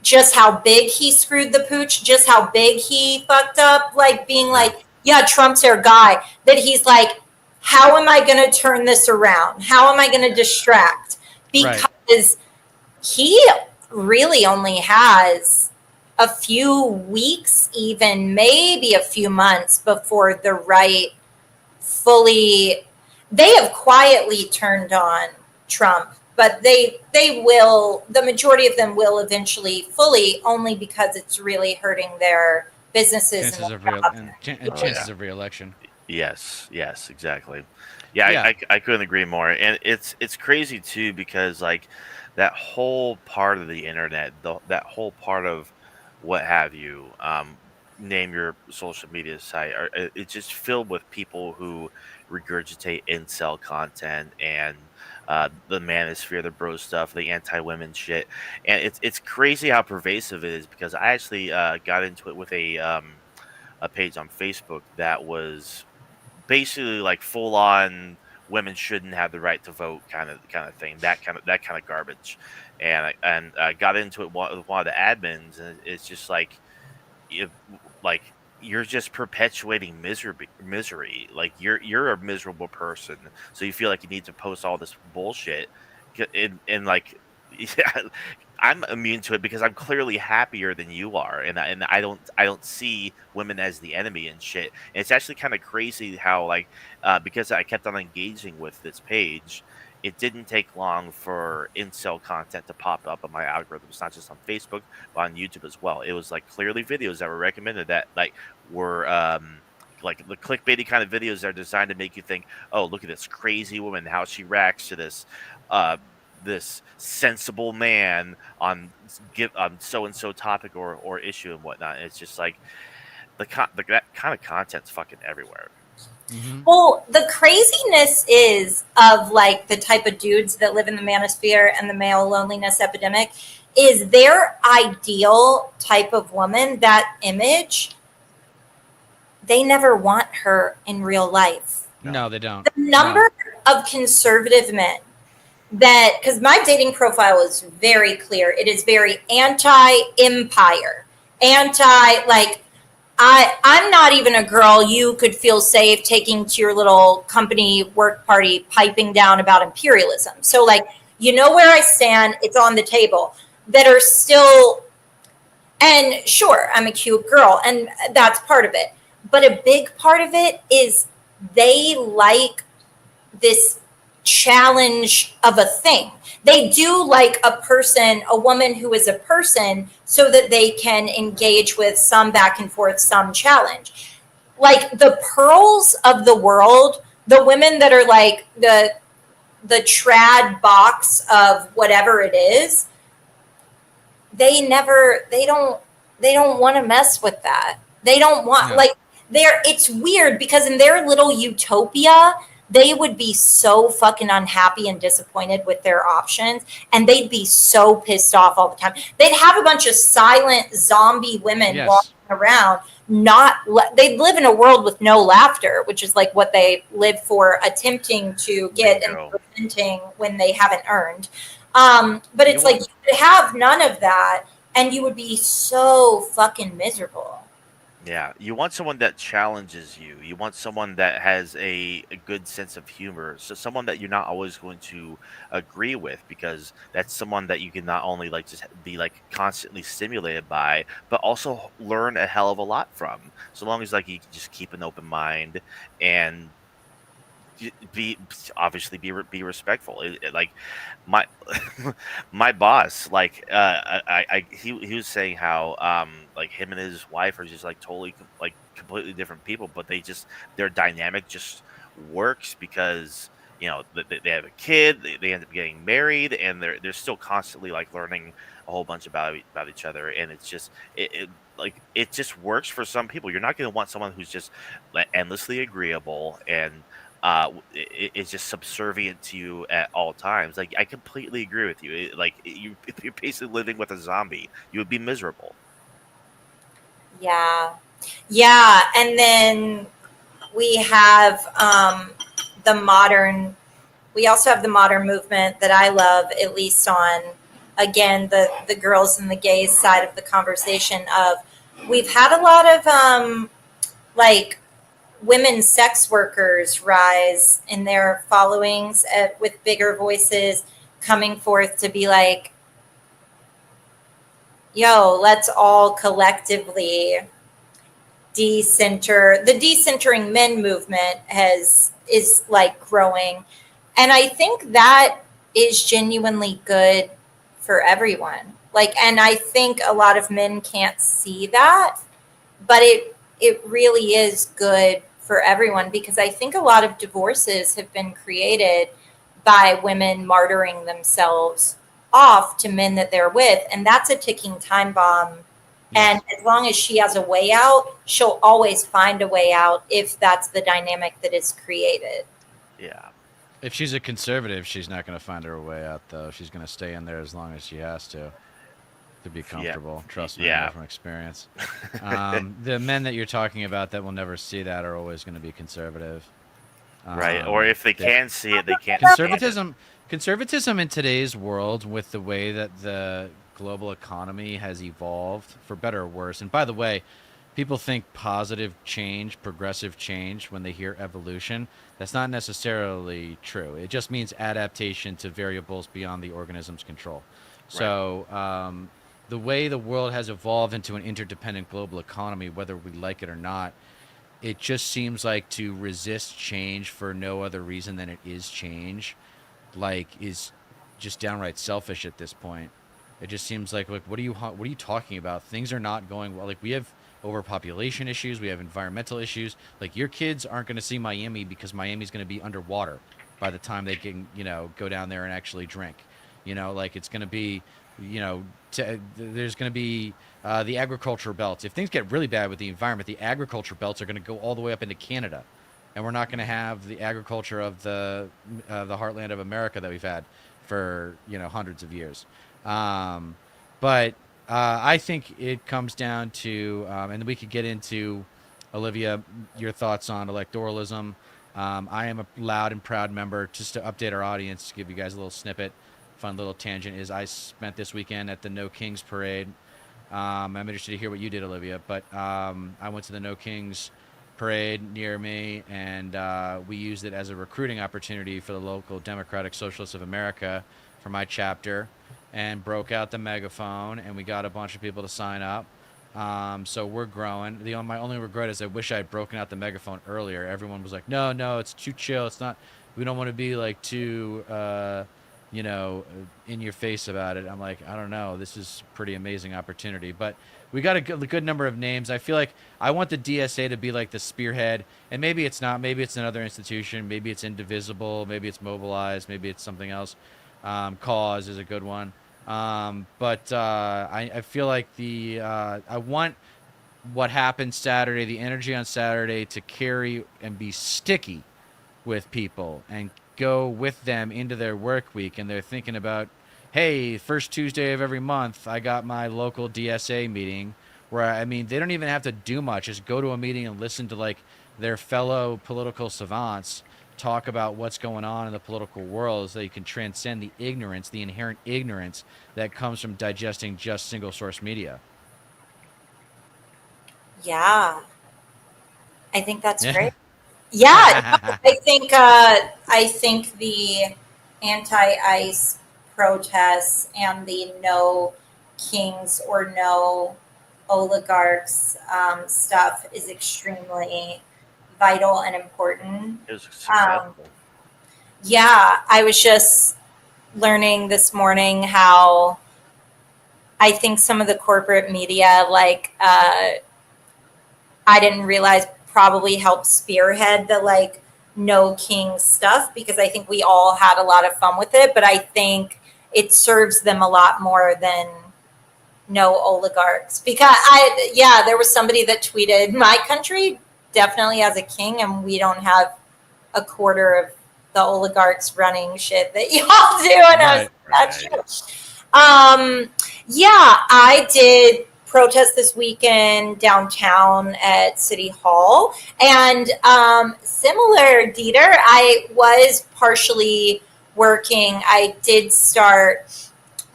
just how big he screwed the pooch, just how big he fucked up, like being Yeah. like, yeah, Trump's our guy. That he's like, how am I going to turn this around? How am I going to distract? Right. Because he really only has a few weeks, even maybe a few months before the right fully, they have quietly turned on Trump, but they will, the majority of them will eventually fully, only because it's really hurting their businesses and Chances their of real jobs. and Oh yeah. chances of reelection. Yes, exactly. Yeah, Yeah. I couldn't agree more. And it's crazy too because like that whole part of the internet, that whole part of what have you, name your social media site, it's just filled with people who regurgitate incel content and the manosphere, the bro stuff, the anti-women shit, and it's crazy how pervasive it is because I actually got into it with a page on Facebook that was basically like full on women shouldn't have the right to vote kind of thing, that kind of garbage, and I got into it with one of the admins, and it's just like if like you're just perpetuating misery. Like you're a miserable person, so you feel like you need to post all this bullshit, and like yeah, I'm immune to it because I'm clearly happier than you are, and I don't see women as the enemy and shit. And it's actually kind of crazy how like because I kept on engaging with this page, it didn't take long for incel content to pop up on my algorithms, not just on Facebook but on YouTube as well. It was like clearly videos that were recommended that like were like the clickbaity kind of videos that are designed to make you think, oh, look at this crazy woman, how she reacts to uh this sensible man on give so and so topic or issue and whatnot. And it's just like that kind of content's fucking everywhere. Mm-hmm. Well, the craziness is of like the type of dudes that live in the manosphere and the male loneliness epidemic is their ideal type of woman, that image, they never want her in real life. No. No, they don't. The No. number of conservative men that, because my dating profile is very clear, it is very anti-empire, anti, like, I'm not even a girl you could feel safe taking to your little company work party piping down about imperialism. So like, you know where I stand, it's on the table, that are still, and sure, I'm a cute girl and that's part of it, but a big part of it is they like this challenge of a thing. They do like a person, a woman who is a person, so that they can engage with some back and forth, some challenge. Like the pearls of the world, the women that are like the trad box of whatever it is, they don't want to mess with that. They don't want, No. like, they're, it's weird because in their little utopia they would be so fucking unhappy and disappointed with their options, and they'd be so pissed off all the time. They'd have a bunch of silent zombie women walking Yes. around, not they'd live in a world with no laughter, which is like what they live for, attempting to get and Bingo. presenting when they haven't earned. But You it's like want you could have none of that and you would be so fucking miserable. Yeah, you want someone that challenges you. You want someone that has a good sense of humor. So someone that you're not always going to agree with because that's someone that you can not only like just be like constantly stimulated by, but also learn a hell of a lot from. So long as like you can just keep an open mind and be obviously be respectful. Like my my boss, like he was saying how like him and his wife are just like totally like completely different people, but their dynamic just works because they have a kid, they end up getting married, and they're still constantly like learning a whole bunch about each other, and it's just like it just works for some people. You're not going to want someone who's just like endlessly agreeable and is just subservient to you at all times. Like I completely agree with you. If you're basically living with a zombie, you would be miserable. Yeah. Yeah. And then we have the modern, we also have the modern movement that I love, at least on, again, the girls and the gays side of the conversation of, we've had a lot of like women sex workers rise in their followings with bigger voices coming forth to be like, let's all collectively decenter. The decentering men movement is like growing, and I think that is genuinely good for everyone. Like, and I think a lot of men can't see that, but it really is good for everyone, because I think a lot of divorces have been created by women martyring themselves off to men that they're with, and that's a ticking time bomb. And Yes. as long as she has a way out, she'll always find a way out if that's the dynamic that is created. Yeah. If she's a conservative, she's not going to find her way out, though. She's going to stay in there as long as she has to be Yeah. comfortable. Trust me, I know Yeah. from experience. The men that you're talking about that will never see that are always going to be conservative. Right. Or if they They, can see it, they can't stand it. conservatism in today's world, with the way that the global economy has evolved, for better or worse. And by the way, people think positive change, progressive change, when they hear evolution. That's not necessarily true. It just means adaptation to variables beyond the organism's control. Right. So the way the world has evolved into an interdependent global economy, whether we like it or not, it just seems like to resist change for no other reason than it is change, like, is just downright selfish at this point. It just seems like what are you talking about? Things are not going well. Like, we have overpopulation issues, we have environmental issues. Like, your kids aren't going to see Miami because Miami's going to be underwater by the time they can, go down there and actually drink. Like, it's going to be, there's going to be the agricultural belts. If things get really bad with the environment, the agriculture belts are going to go all the way up into Canada, and we're not going to have the agriculture of the heartland of America that we've had for hundreds of years. But I think it comes down to, and we could get into, Olivia, your thoughts on electoralism. I am a loud and proud member. Just to update our audience, to give you guys a little snippet, fun little tangent, is I spent this weekend at the No Kings parade. I'm interested to hear what you did, Olivia, but I went to the No Kings parade near me, and we used it as a recruiting opportunity for the local Democratic Socialists of America for my chapter, and broke out the megaphone, and we got a bunch of people to sign up. So we're growing. My only regret is I wish I had broken out the megaphone earlier. Everyone was like, "No, no, it's too chill. It's not. We don't want to be like too, you know, in your face about it." I'm like, I don't know. This is a pretty amazing opportunity, but we got a good number of names. I feel like I want the DSA to be like the spearhead, and maybe it's not. Maybe it's another institution. Maybe it's Indivisible. Maybe it's Mobilized. Maybe it's something else. Cause is a good one. But I feel like I want what happened Saturday, the energy on Saturday, to carry and be sticky with people and go with them into their work week. And they're thinking about, hey, first Tuesday of every month, I got my local DSA meeting where, I mean, they don't even have to do much. Just go to a meeting and listen to, like, their fellow political savants talk about what's going on in the political world, so you can transcend the ignorance, the inherent ignorance that comes from digesting just single source media. Yeah, I think that's Yeah. great. Yeah, no, I think the anti-ICE protests and the no kings or no oligarchs stuff is extremely vital and important. It was Um, successful. yeah, I was just learning this morning how I think some of the corporate media, like, I didn't realize probably helped spearhead the like no king stuff, because I think we all had a lot of fun with it, but I think it serves them a lot more than no oligarchs. Because there was somebody that tweeted, my country definitely has a king and we don't have a quarter of the oligarchs running shit that y'all do. And I was Right. like, that's Right. true. Yeah, I did protest this weekend downtown at City Hall. And similar, Dieter, I was partially working. I did start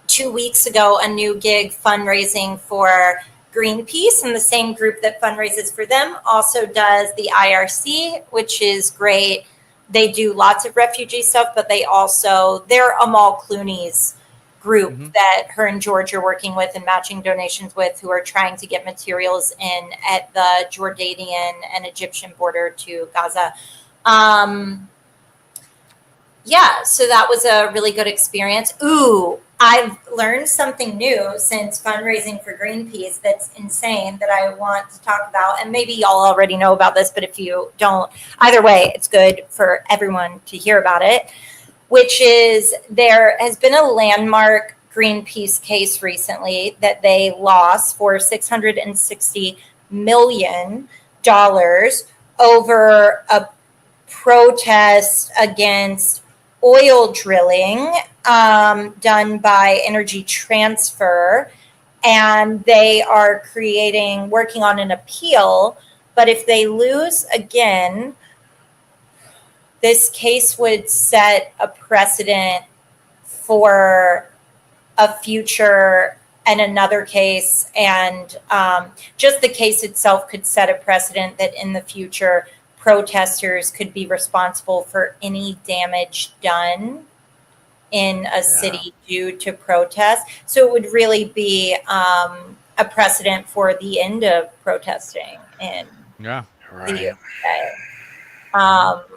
2 weeks ago a new gig fundraising for Greenpeace, and the same group that fundraises for them also does the IRC, which is great. They do lots of refugee stuff, but they're Amal Clooney's group Mm-hmm. that her and George are working with and matching donations with, who are trying to get materials in at the Jordanian and Egyptian border to Gaza. Um, yeah, so that was a really good experience. Ooh, I've learned something new since fundraising for Greenpeace that's insane that I want to talk about. And maybe y'all already know about this, but if you don't, either way, it's good for everyone to hear about it, which is there has been a landmark Greenpeace case recently that they lost for $660 million over a protest against oil drilling done by Energy Transfer. And they are working on an appeal. But if they lose again, this case would set a precedent for a future and another case. And just the case itself could set a precedent that in the future, protesters could be responsible for any damage done in a Yeah. city due to protest. So it would really be a precedent for the end of protesting in Yeah. the Right. USA. Mm-hmm.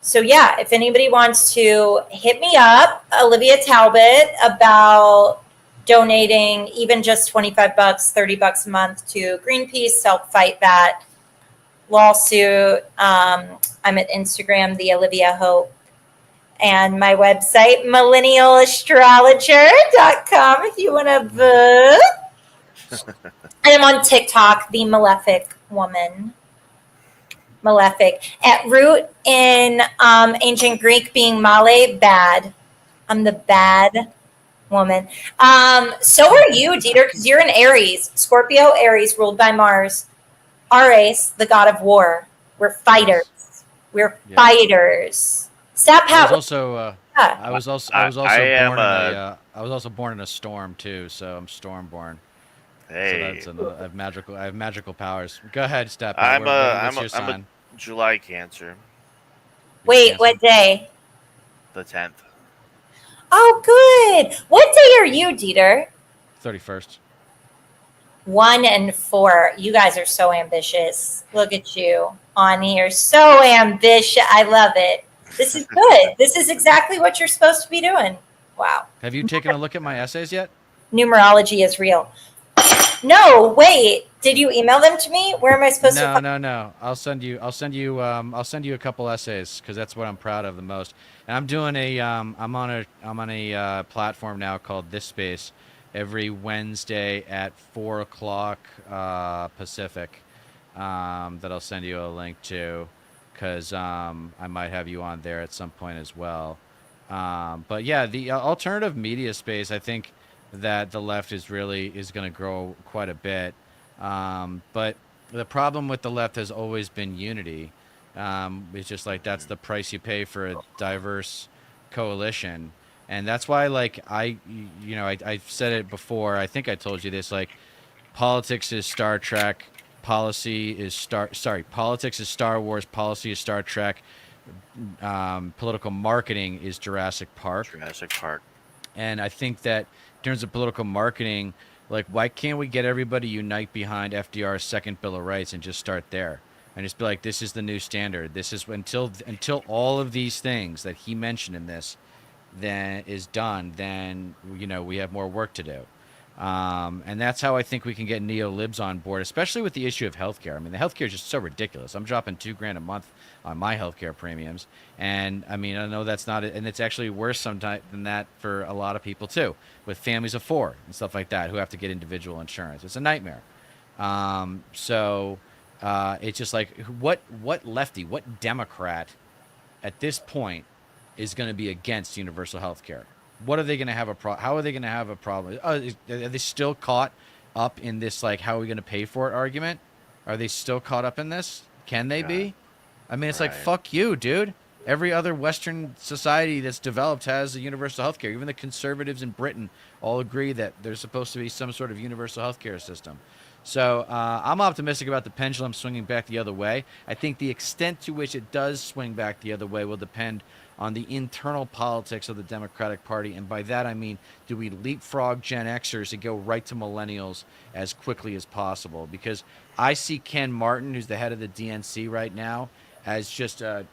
So yeah, if anybody wants to hit me up, Olivia Talbott, about donating even just $25, $30 a month to Greenpeace, help fight that lawsuit. I'm at Instagram, the Olivia Hope, and my website, millennialastrologer.com, if you want to book. And I'm on TikTok, the Malefic Woman. Malefic. At root in ancient Greek being male, bad. I'm the bad woman. So are you, Dieter, because you're an Aries. Scorpio, Aries, ruled by Mars. Aries, the god of war. We're fighters. Yes. We're Yes. fighters. Sap I was hat. also Yeah. I, I am I was also born in a storm too, so I'm stormborn. So hey, that's another. I have magical powers. Go ahead, Step Hat. I'm a What's your I'm a sign? July Cancer, You're a Wait, Cancer. what day? the 10th. Oh, good. What day are you, Dieter? 31st. 1 and 4. You guys are so ambitious. Look at you on here. So ambitious. I love it. This is good. This is exactly what you're supposed to be doing. Wow. Have you taken a look at my essays yet? Numerology is real. No, wait. Did you email them to me? Where am I supposed to No, find? no, no. I'll send you a couple essays because that's what I'm proud of the most. And I'm doing I'm on a platform now called This Space every Wednesday at 4 o'clock Pacific. That I'll send you a link to because I might have you on there at some point as well. But yeah, the alternative media space, I think that the left is going to grow quite a bit. But the problem with the left has always been unity. It's just like that's the price you pay for a diverse coalition, and that's why like I've said it before. I think I told you this. Like politics is Star Trek, politics is Star Wars, policy is Star Trek, political marketing is Jurassic Park. Jurassic Park. And I think that in terms of political marketing, like why can't we get everybody unite behind FDR's second Bill of Rights and just start there? And just be like, this is the new standard. This is until all of these things that he mentioned in this then is done, then we have more work to do. And that's how I think we can get neo-libs on board, especially with the issue of healthcare. I mean, the healthcare is just so ridiculous. I'm dropping $2,000 a month on my healthcare premiums, and I mean, I know that's not, and it's actually worse sometimes than that for a lot of people too, with families of four and stuff like that who have to get individual insurance. It's a nightmare. It's just like what lefty, what Democrat at this point is going to be against universal health care? What are they going to have How are they going to have a problem? Are they still caught up in this, like, how are we going to pay for it argument? Are they still caught up in this? Can they Yeah. be? I mean, it's like, Right. fuck you, dude. Every other Western society that's developed has a universal health care. Even the conservatives in Britain all agree that there's supposed to be some sort of universal health care system. So I'm optimistic about the pendulum swinging back the other way. I think the extent to which it does swing back the other way will depend on the internal politics of the Democratic Party. And by that, I mean, do we leapfrog Gen Xers and go right to millennials as quickly as possible? Because I see Ken Martin, who's the head of the DNC right now, as just a,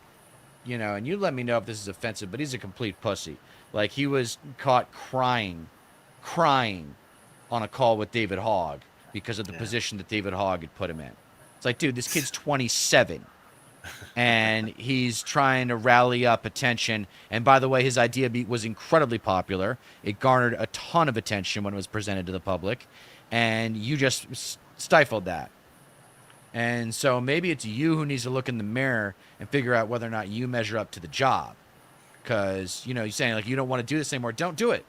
and you let me know if this is offensive, but he's a complete pussy. Like, he was caught crying on a call with David Hogg because of the position that David Hogg had put him in. It's like, dude, this kid's 27 and he's trying to rally up attention. And by the way, his idea was incredibly popular. It garnered a ton of attention when it was presented to the public, and you just stifled that. And so maybe it's you who needs to look in the mirror and figure out whether or not you measure up to the job. Because, you're saying, like, you don't want to do this anymore. Don't do it.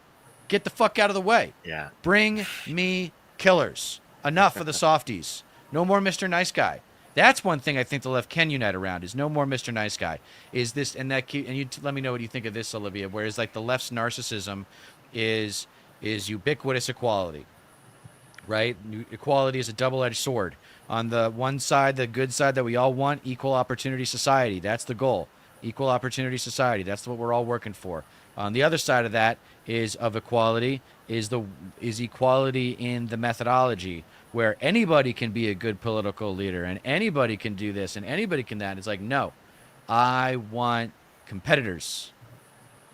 Get the fuck out of the way. Yeah. Bring me killers. Enough of the softies. No more Mr. Nice Guy. That's one thing I think the left can unite around, is no more Mr. Nice Guy. Is this, and you let me know what you think of this, Olivia, whereas like the left's narcissism is ubiquitous equality. Right? Equality is a double-edged sword. On the one side, the good side that we all want, equal opportunity society. That's the goal. Equal opportunity society. That's what we're all working for. On the other side of that is equality is equality in the methodology, where anybody can be a good political leader and anybody can do this and anybody can that. It's like, no, I want competitors.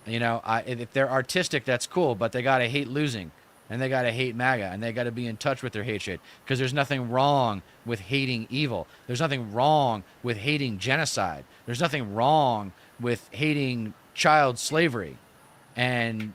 If they're artistic, that's cool, but they got to hate losing. And they got to hate MAGA, and they got to be in touch with their hatred, because there's nothing wrong with hating evil. There's nothing wrong with hating genocide. There's nothing wrong with hating child slavery and,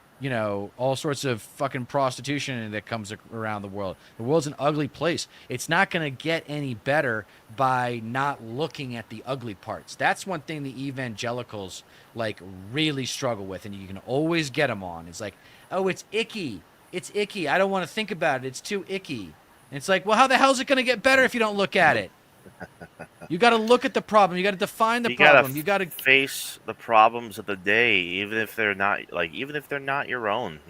all sorts of fucking prostitution that comes around the world. The world's an ugly place. It's not going to get any better by not looking at the ugly parts. That's one thing the evangelicals, like, really struggle with, and you can always get them on. It's like, oh, it's icky. It's icky. I don't want to think about it. It's too icky. And it's like, well, how the hell is it going to get better if you don't look at it? You got to look at the problem. You got to define the problem. You got to face the problems of the day, even if they're not your own.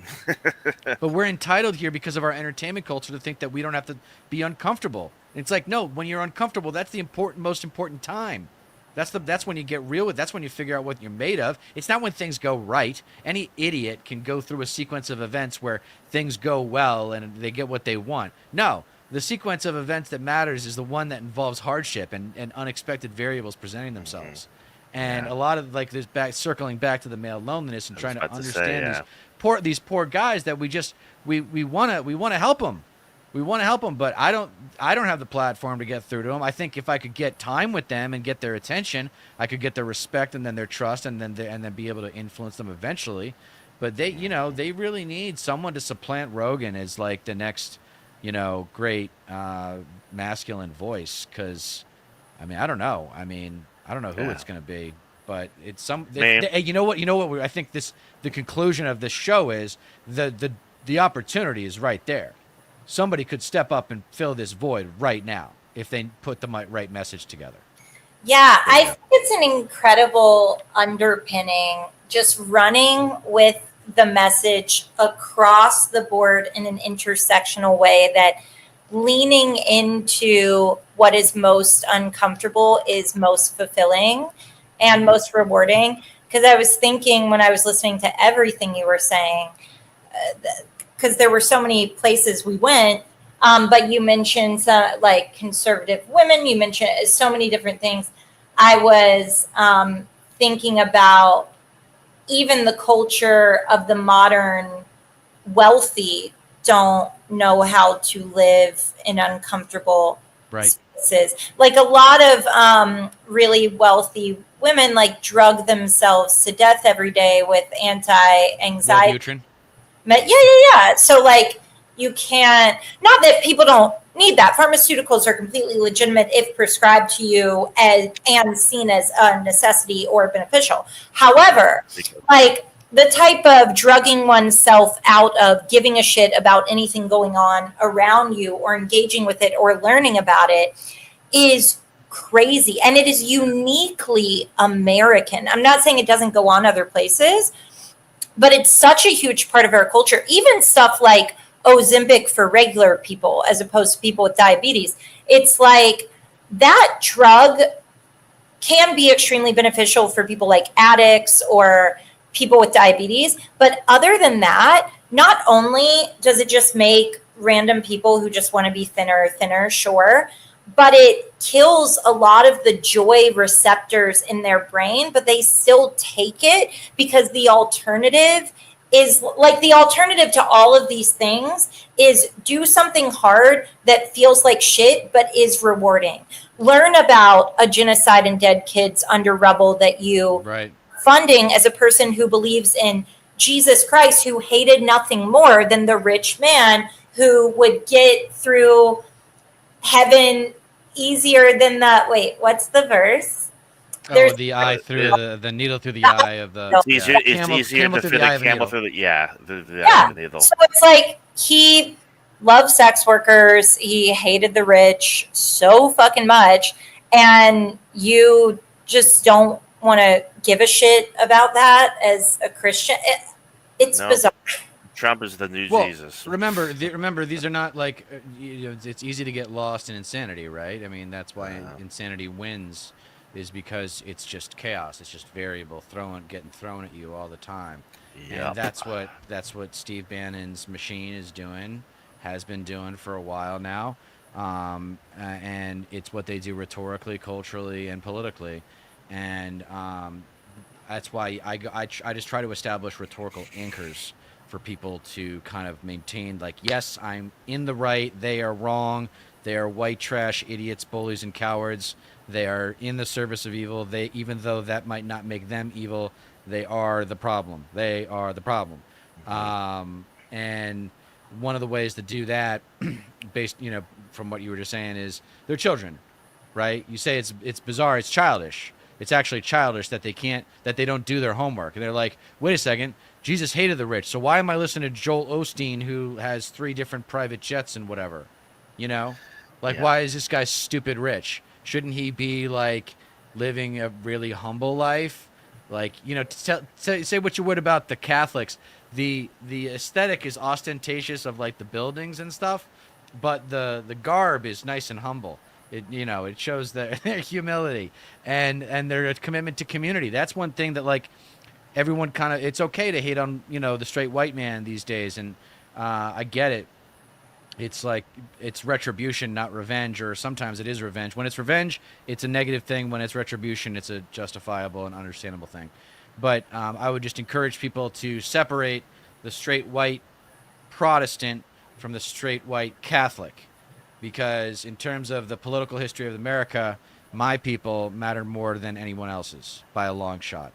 But we're entitled here because of our entertainment culture to think that we don't have to be uncomfortable. It's like, no, when you're uncomfortable, that's the most important time. That's when you get real with. That's when you figure out what you're made of. It's not when things go right. Any idiot can go through a sequence of events where things go well and they get what they want. No, the sequence of events that matters is the one that involves hardship and unexpected variables presenting themselves. And a lot of, like, this circling back to the male loneliness and trying to understand these poor guys that we want to help them. We want to help them, but I don't have the platform to get through to them. I think if I could get time with them and get their attention, I could get their respect and then their trust and then be able to influence them eventually. But they really need someone to supplant Rogan as, like, the next, great masculine voice. Because, I don't know. I don't know who it's going to be, but it's some. You know what? I think the conclusion of this show is the opportunity is right there. Somebody could step up and fill this void right now if they put the right message together. Yeah, I think it's an incredible underpinning, just running with the message across the board in an intersectional way, that leaning into what is most uncomfortable is most fulfilling and most rewarding. Because I was thinking when I was listening to everything you were saying, because there were so many places we went, but you mentioned like conservative women, you mentioned so many different things. I was thinking about even the culture of the modern wealthy don't know how to live in uncomfortable spaces. Like a lot of really wealthy women, like, drug themselves to death every day with anti-anxiety. Yeah. So, like, you can't, not that people don't need that. Pharmaceuticals are completely legitimate if prescribed to you and seen as a necessity or beneficial. However, like, the type of drugging oneself out of giving a shit about anything going on around you or engaging with it or learning about it is crazy. And it is uniquely American. I'm not saying it doesn't go on other places, but it's such a huge part of our culture. Even stuff like Ozempic for regular people as opposed to people with diabetes. It's like that drug can be extremely beneficial for people like addicts or people with diabetes. But other than that, not only does it just make random people who just want to be thinner, sure, but it kills a lot of the joy receptors in their brain, but they still take it because the alternative is like the alternative to all of these things is do something hard that feels like shit but is rewarding. Learn about a genocide and dead kids under rubble that you Right. funding as a person who believes in Jesus Christ, who hated nothing more than the rich man who would get through heaven easier than the wait, what's the verse? Oh, There's the eye through It, the needle through the eye of the it's yeah easier. It's camel easier to through fit the a eye of a camel needle. through the eye yeah. of the needle. So it's like he loved sex workers, he hated the rich so fucking much, and you just don't want to give a shit about that as a Christian. It's No, bizarre. Trump is the new Well, Jesus. remember, these are not like it's easy to get lost in insanity, right? I mean, that's why Uh, insanity wins, is because it's just chaos. It's just variable, getting thrown at you all the time, and yep. that's what Steve Bannon's machine is doing, has been doing for a while now, and it's what they do rhetorically, culturally, and politically, and that's why I just try to establish rhetorical anchors for people to kind of maintain, like, yes, I'm in the right, they are wrong, they are white trash idiots, bullies, and cowards, they are in the service of evil, they, even though that might not make them evil, they are the problem, Mhm. and one of the ways to do that based, from what you were just saying, is they're children, right? You say it's bizarre, it's childish. It's actually childish that they don't do their homework. And they're like, wait a second, Jesus hated the rich, so why am I listening to Joel Osteen, who has 3 different private jets and whatever? You know, like, Yeah. why is this guy stupid rich? Shouldn't he be like living a really humble life? Like, say what you would about the Catholics. The aesthetic is ostentatious of like the buildings and stuff, but the garb is nice and humble. It shows their humility and their commitment to community. That's one thing that, like, everyone kind of, it's okay to hate on the straight white man these days, and I get it. It's like it's retribution, not revenge, or sometimes it is revenge. When it's revenge, it's a negative thing. When it's retribution, it's a justifiable and understandable thing. But I would just encourage people to separate the straight white Protestant from the straight white Catholic, because in terms of the political history of America, my people matter more than anyone else's by a long shot.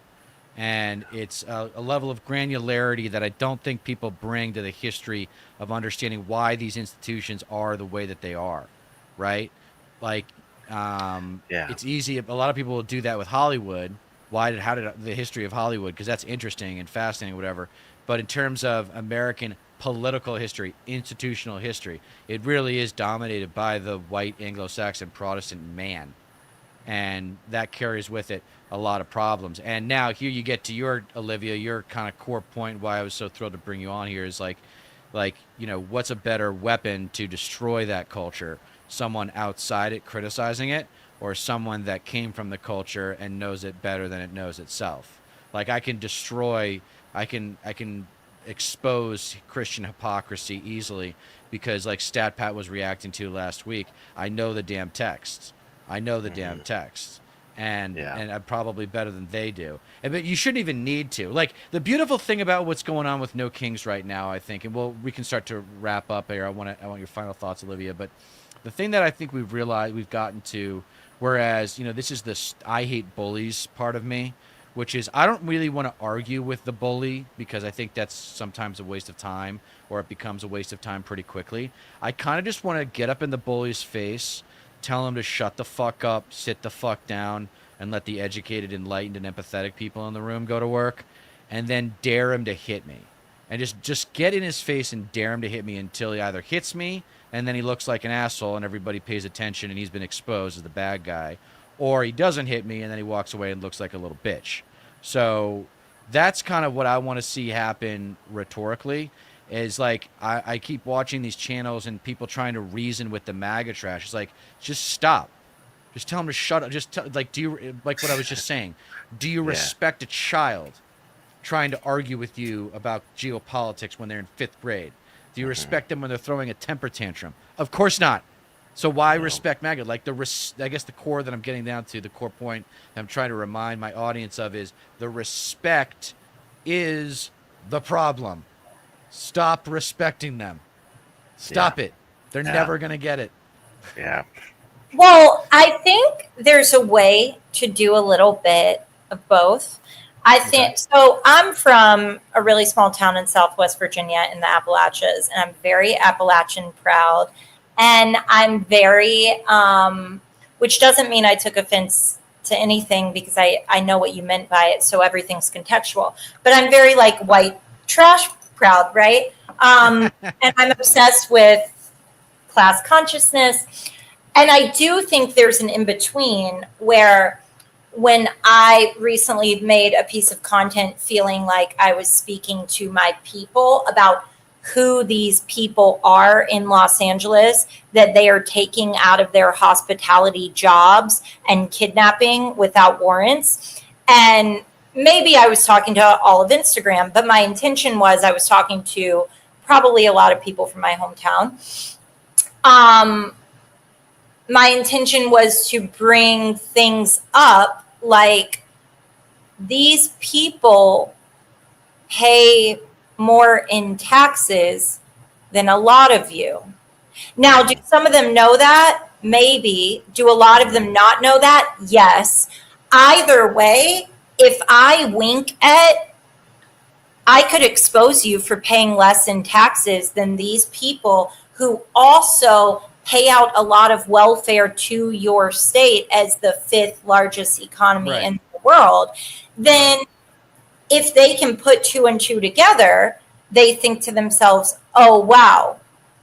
And it's a level of granularity that I don't think people bring to the history of understanding why these institutions are the way that they are, right? Like, Yeah. it's easy. A lot of people will do that with Hollywood. How did the history of Hollywood? Because that's interesting and fascinating, whatever. But in terms of American political history, institutional history, it really is dominated by the white Anglo-Saxon Protestant man, and that carries with it a lot of problems. And now here you get to your Olivia, your kind of core point. Why I was so thrilled to bring you on here is like what's a better weapon to destroy that culture? Someone outside it criticizing it, or someone that came from the culture and knows it better than it knows itself? Like, I can destroy, I can expose Christian hypocrisy easily because, like Stat Pat was reacting to last week, I know the damn texts. I know the damn Mhm. text, and Yeah. and I'm probably better than they do. But you shouldn't even need to. Like, the beautiful thing about what's going on with No Kings right now, I think, and we can start to wrap up here. I want your final thoughts, Olivia. But the thing that I think we've gotten to, whereas this is the I hate bullies part of me, which is I don't really want to argue with the bully because I think that's sometimes a waste of time, or it becomes a waste of time pretty quickly. I kind of just want to get up in the bully's face, tell him to shut the fuck up, sit the fuck down, and let the educated, enlightened, and empathetic people in the room go to work, and then dare him to hit me. And just get in his face and dare him to hit me until he either hits me and then he looks like an asshole and everybody pays attention and he's been exposed as the bad guy, or he doesn't hit me and then he walks away and looks like a little bitch. So that's kind of what I want to see happen rhetorically, is like I keep watching these channels and people trying to reason with the MAGA trash. It's like, just stop. Just tell them to shut up. Do you like what I was just saying? Do you Yeah. respect a child trying to argue with you about geopolitics when they're in 5th grade? Do you Hmm. respect them when they're throwing a temper tantrum? Of course not. So why No. respect MAGA? Like I guess the core that I'm getting down to, the core point that I'm trying to remind my audience of is the respect is the problem. Stop respecting them. Yeah. Stop it. They're Yeah. never gonna get it. Yeah. Well, I think there's a way to do a little bit of both. I Okay. think so. I'm from a really small town in Southwest Virginia in the Appalachians, and I'm very Appalachian proud. And I'm very, which doesn't mean I took offense to anything because I know what you meant by it. So everything's contextual. But I'm very like white trash proud, right? And I'm obsessed with class consciousness. And I do think there's an in between where when I recently made a piece of content feeling like I was speaking to my people about who these people are in Los Angeles that they are taking out of their hospitality jobs and kidnapping without warrants. And maybe I was talking to all of Instagram, but my intention was I was talking to probably a lot of people from my hometown. Um, my intention was to bring things up like these people pay more in taxes than a lot of you. Now, do some of them know that? Maybe. Do a lot of them not know that? Yes. Either way, if I wink at, I could expose you for paying less in taxes than these people who also pay out a lot of welfare to your state as the 5th largest economy Right. in the world. Then if they can put 2 and 2 together, they think to themselves, oh, wow,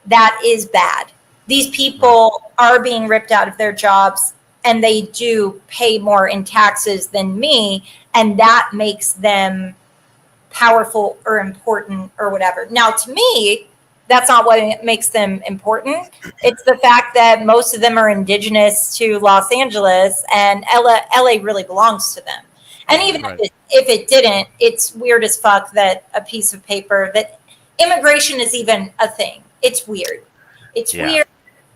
that is bad. These people are being ripped out of their jobs and they do pay more in taxes than me. And that makes them powerful or important or whatever. Now, to me, that's not what makes them important. It's the fact that most of them are indigenous to Los Angeles and LA really belongs to them. And even Right. if it didn't, it's weird as fuck that a piece of paper that immigration is even a thing. It's weird. It's Yeah. weird.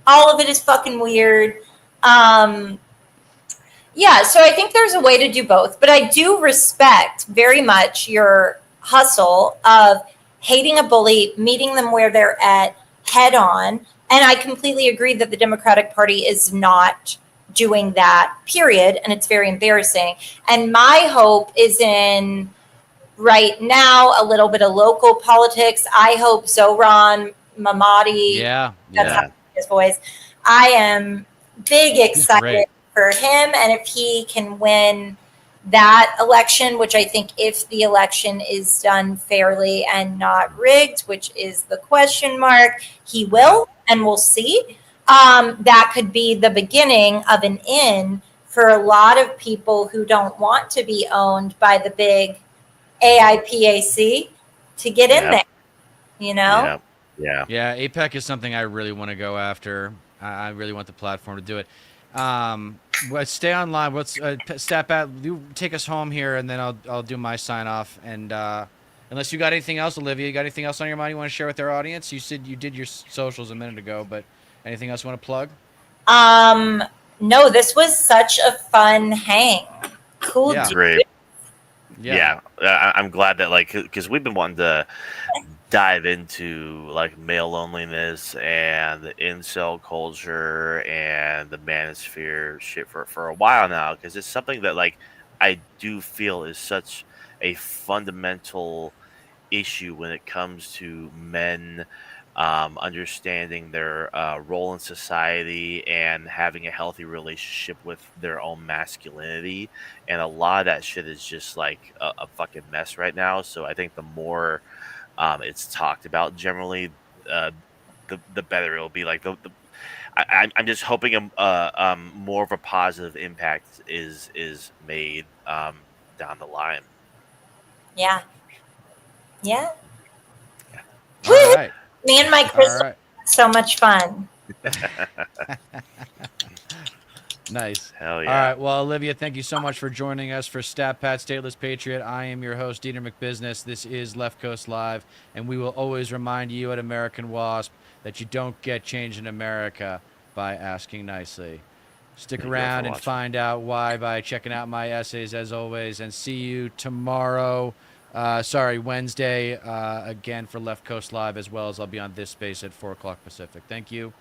All of it is fucking weird. Yeah, so I think there's a way to do both, but I do respect very much your hustle of hating a bully, meeting them where they're at head on. And I completely agree that the Democratic Party is not doing that, period. And it's very embarrassing. And my hope is in right now a little bit of local politics. I hope Zohran Mamadi, Yeah. that's Yeah. how his voice. I am big He's excited great. for him, and if he can win that election, which I think if the election is done fairly and not rigged, which is the question mark, he will, and we'll see. That could be the beginning of an in for a lot of people who don't want to be owned by the big AIPAC to get in there, you know? Yeah. Yeah, APEC is something I really want to go after. I really want the platform to do it. Stay online. Stat you take us home here, and then I'll do my sign off. And unless you got anything else, Olivia, you got anything else on your mind you want to share with our audience? You said you did your socials a minute ago, but anything else you want to plug? No, this was such a fun hang. Cool Yeah. dude. Great. Yeah. I'm glad that because we've been wanting to dive into like male loneliness and the incel culture and the manosphere shit for a while now, because it's something that like I do feel is such a fundamental issue when it comes to men understanding their role in society and having a healthy relationship with their own masculinity. And a lot of that shit is just like a fucking mess right now. So I think the more it's talked about generally, uh, the better it'll be. Like I'm just hoping more of a positive impact is made down the line. Yeah. Yeah. All right. Me and my All crystal right. had so much fun. Nice. Hell All yeah. right. Well, Olivia, thank you so much for joining us for Stat Pat Stateless Patriot. I am your host, Dieter McBusiness. This is Left Coast Live, and we will always remind you at American Wasp that you don't get change in America by asking nicely. Stick Thank you all for around and watching. find out why by checking out my essays as always, and see you tomorrow. Wednesday again for Left Coast Live, as well as I'll be on this space at 4 o'clock Pacific. Thank you.